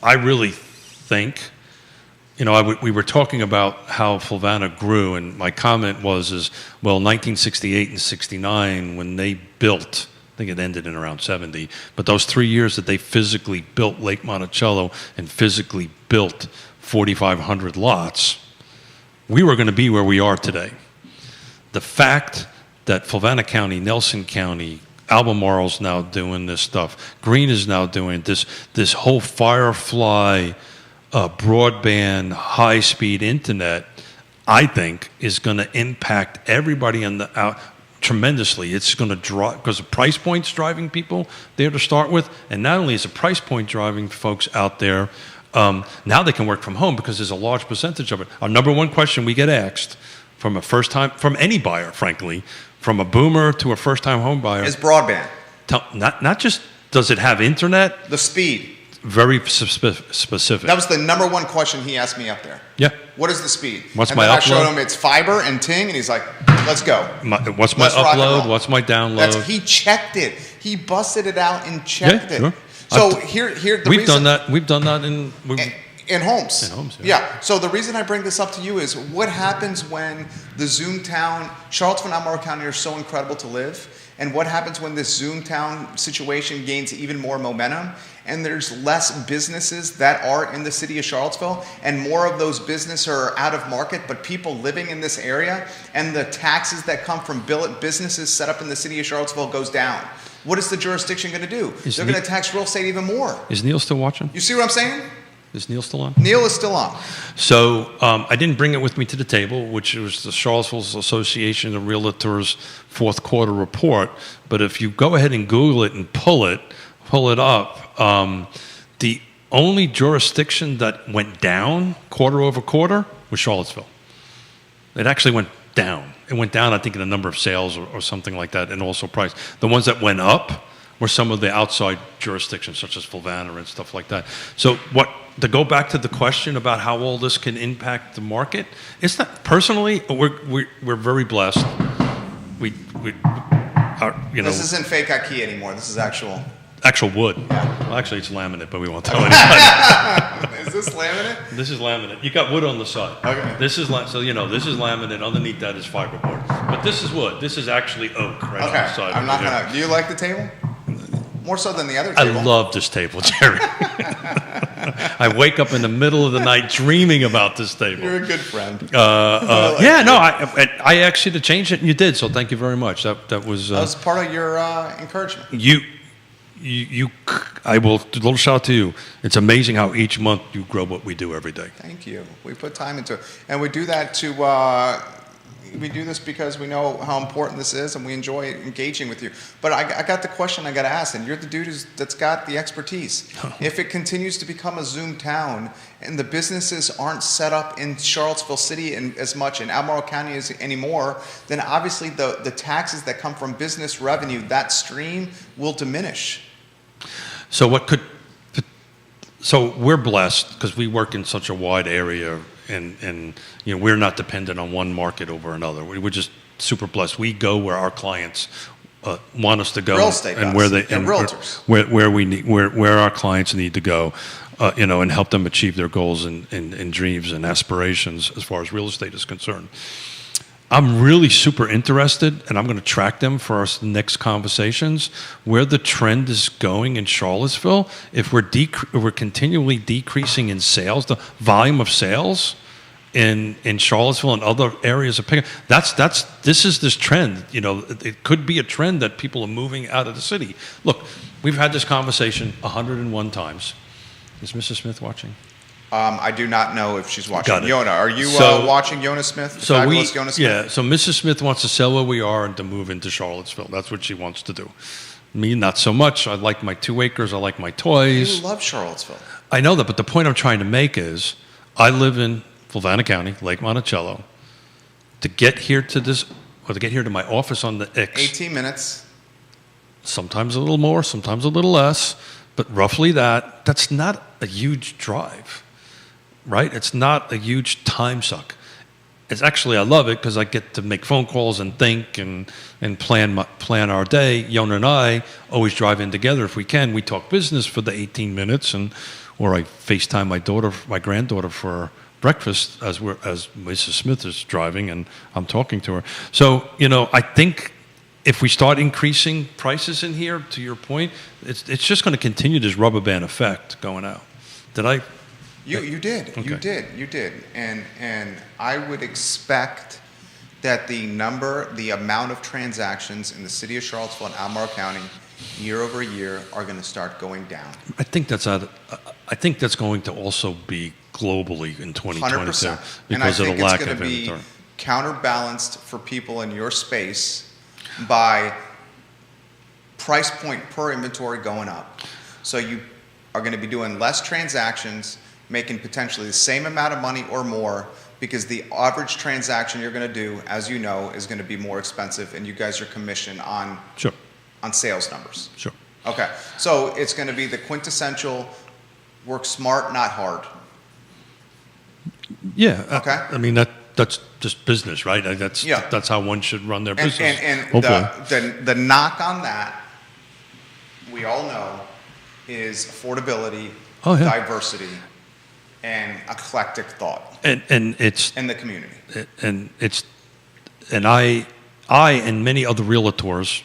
really think, we were talking about how Fluvanna grew, and my comment was, 1968 and 69, when they built, I think it ended in around 70, but those 3 years that they physically built Lake Monticello and physically built 4,500 lots, we were going to be where we are today. The fact that Fluvanna County, Nelson County, Albemarle's now doing this stuff, Greene is now doing this whole Firefly broadband high-speed internet, I think is going to impact everybody tremendously. It's going to draw, because the price point's driving people there to start with, and not only is the price point driving folks out there, now they can work from home because there's a large percentage of it. Our number one question we get asked from any buyer, frankly, from a boomer to a first-time home buyer, is broadband. Not just does it have internet, the speed. Very specific. That was the number one question he asked me up there. Yeah. What is the speed? What's and my then upload? I showed him it's fiber and Ting, and he's like, let's go. What's my upload? What's my download? He checked it. He busted it out and checked Sure. it. So here, the We've reason, done that. We've done that in. in homes. In homes, yeah. So the reason I bring this up to you is what happens when the Zoom town, Charlottesville and Albemarle County are so incredible to live, and what happens when this Zoom town situation gains even more momentum, and there's less businesses that are in the city of Charlottesville, and more of those businesses are out of market, but people living in this area, and the taxes that come from businesses set up in the city of Charlottesville goes down. What is the jurisdiction going to do? They're going to tax real estate even more. Is Neil still watching? You see what I'm saying? Is Neil still on? Neil is still on. So I didn't bring it with me to the table, which was the Charlottesville Association of Realtors fourth quarter report. But if you go ahead and Google it and pull it up, the only jurisdiction that went down quarter over quarter was Charlottesville. It actually went down. It went down, I think, in the number of sales or something like that, and also price. The ones that went up were some of the outside jurisdictions, such as Fulvana and stuff like that. So to go back to the question about how all this can impact the market, it's not, personally, we're very blessed. We are, This isn't fake IKEA anymore. This is actual wood. Yeah. Well, actually, it's laminate, but we won't tell anybody. Is this laminate? This is laminate. You got wood on the side. Okay. This is this is laminate. Underneath that is fiberboard. But this is wood. This is actually oak right on the side. I'm not over gonna. here. Do you like the table? More so than the other I table. love this table, Jerry. I wake up in the middle of the night dreaming about this table. You're a good friend. I asked you to change it, and you did. So thank you very much. That was. That was part of your encouragement. I will do a little shout out to you. It's amazing how each month you grow what we do every day. Thank you. We put time into it, and we do that to. We do this because we know how important this is, and we enjoy engaging with you. But I got the question I got to ask, and you're the dude that's got the expertise. If it continues to become a Zoom town, and the businesses aren't set up in Charlottesville City as much, in Albemarle County anymore, then obviously the taxes that come from business revenue, that stream will diminish. So we're blessed because we work in such a wide area, and we're not dependent on one market over another. We're just super blessed. We go where our clients want us to go, Real estate and guys. where Realtors. where our clients need to go, and help them achieve their goals and dreams and aspirations as far as real estate is concerned. I'm really super interested, and I'm going to track them for our next conversations, where the trend is going in Charlottesville. If we're continually decreasing in sales, the volume of sales in Charlottesville and other areas of pickup, this is this trend. It could be a trend that people are moving out of the city. Look, we've had this conversation 101 times. Is Mrs. Smith watching? I do not know if she's watching. Got it. Yona, are you watching Yona Smith? Fabulous Yona Smith? Yeah. So Mrs. Smith wants to sell where we are and to move into Charlottesville. That's what she wants to do. Me, not so much. I like my 2 acres. I like my toys. You love Charlottesville. I know that, but the point I'm trying to make is, I live in Fulvana County, Lake Monticello. To get here to my office on the X, 18 minutes. Sometimes a little more, sometimes a little less, but roughly that's not a huge drive. Right? It's not a huge time suck. It's actually, I love it because I get to make phone calls and think and plan our day. Yona and I always drive in together if we can. We talk business for the 18 minutes, or I FaceTime my granddaughter for breakfast as Mrs. Smith is driving and I'm talking to her. So, I think if we start increasing prices in here, to your point, it's just going to continue this rubber band effect going out. Did I? You did. Okay. You did. And I would expect that the amount of transactions in the city of Charlottesville and Albemarle County year over year are going to start going down. I think that's going to also be globally in 2022 100%. because of the lack of And I think it's going to be inventory. counterbalanced for people in your space by price point per inventory going up. So you are going to be doing less transactions, making potentially the same amount of money or more, because the average transaction you're going to do, as you know, is going to be more expensive, and you guys are commissioned on sales numbers. Sure. Okay. So it's going to be the quintessential work smart, not hard. Yeah. Okay. I mean that's just business, right? That's how one should run their business. And hopefully. the knock on that we all know is affordability, Oh, yeah. diversity, and eclectic thought And it's in the community. I and many other realtors.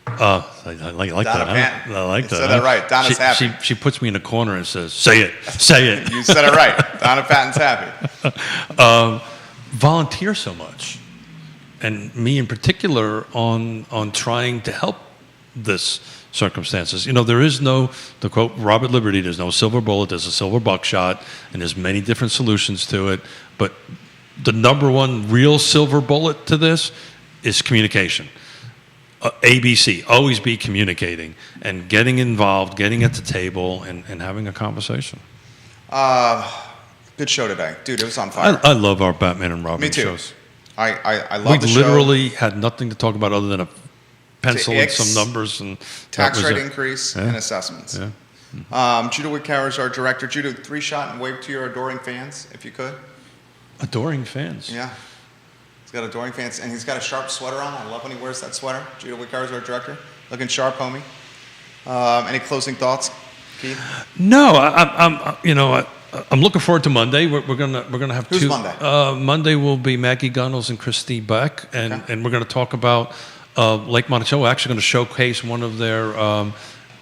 I like Donna that. Patton. I like You that. said that right. Donna's happy. She puts me in a corner and says, "Say it, say it." You said it right. Donna Patton's happy. Volunteer so much, and me in particular on trying to help this circumstances. You know, there is no, to quote Robert Liberty, there's no silver bullet, there's a silver buckshot, and there's many different solutions to it. But the number one real silver bullet to this is communication. ABC, always be communicating and getting involved, getting at the table, and having a conversation. Good show today. Dude, it was on fire. I love our Batman and Robin Me too. shows. I love the show. We literally had nothing to talk about other than a pencil and X, some numbers. And tax that was rate it. increase Yeah. and assessments. Yeah. Judah Whitcower is our director. Judah, 3-shot and wave to your adoring fans, if you could. Adoring fans. Yeah. He's got adoring fans, and he's got a sharp sweater on. I love when he wears that sweater. Judah Whitcower is our director. Looking sharp, homie. Any closing thoughts, Keith? No, I'm looking forward to Monday. We're gonna have Who's two. Monday? Monday will be Maggie Gunnels and Christy Beck, and we're going to talk about Lake Monticello. We're actually going to showcase one of their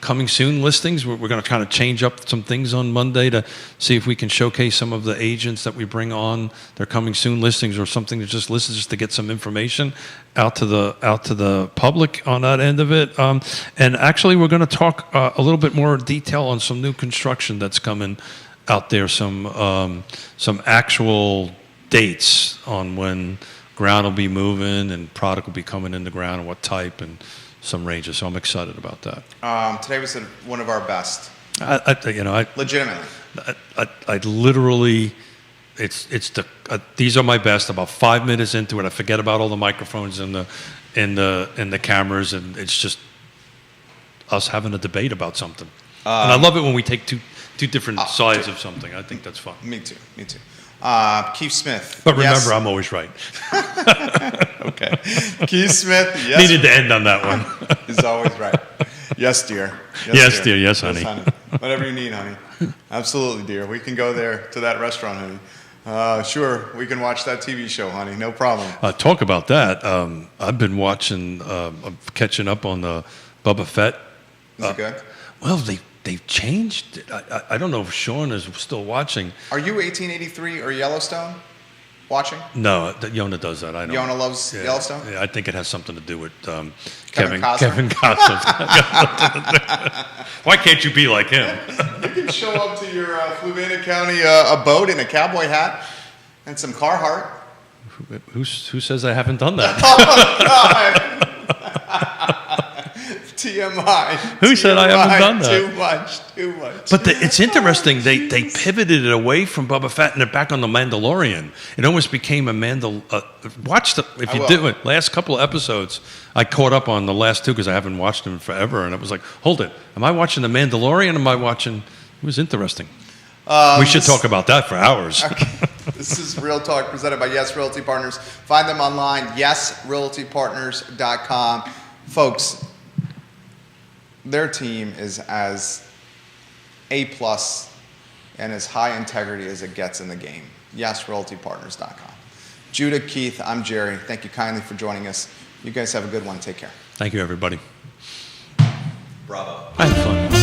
coming soon listings. We're going to kind of change up some things on Monday to see if we can showcase some of the agents that we bring on their coming soon listings, or something to just listen, just to get some information out to the public on that end of it. And actually, we're going to talk a little bit more detail on some new construction that's coming out there, some actual dates on when ground will be moving and product will be coming in the ground and what type and some ranges. So I'm excited about that. Today was one of our best. Legitimately. Legitimately. I literally, these are my best. About 5 minutes into it, I forget about all the microphones and the cameras, and it's just us having a debate about something. And I love it when we take two different sides of something. I think that's fun. Me too. Keith Smith. But remember, yes. I'm always right. Okay. Keith Smith. Yes. Needed to end on that one. Is always right. Yes, dear. Yes, dear. Yes, honey. Whatever you need, honey. Absolutely, dear. We can go there to that restaurant, honey. Sure, we can watch that TV show, honey. No problem. Talk about that. I've been watching, catching up on the Boba Fett. Is it good? Well, they've changed. I don't know if Sean is still watching. Are you 1883 or Yellowstone watching? No, Yona does that. I know. Yona loves Yellowstone? Yeah, I think it has something to do with Kevin Costner? Kevin Costner. Why can't you be like him? You can show up to your Fluvanna County a boat in a cowboy hat and some Carhartt. Who says I haven't done that? Oh, God. TMI. Who said I haven't done that? Too much. But it's interesting. They pivoted it away from Boba Fett and they're back on the Mandalorian. It almost became a if you do it, last couple of episodes, I caught up on the last two because I haven't watched them in forever, and it was like, hold it, am I watching the Mandalorian? Am I watching? It was interesting. We should talk about that for hours. Okay. This is Real Talk presented by Yes Realty Partners. Find them online, yesrealtypartners.com. Folks, their team is as A+ and as high integrity as it gets in the game. YesRealtyPartners.com. Judah, Keith, I'm Jerry. Thank you kindly for joining us. You guys have a good one. Take care. Thank you, everybody. Bravo. I had fun.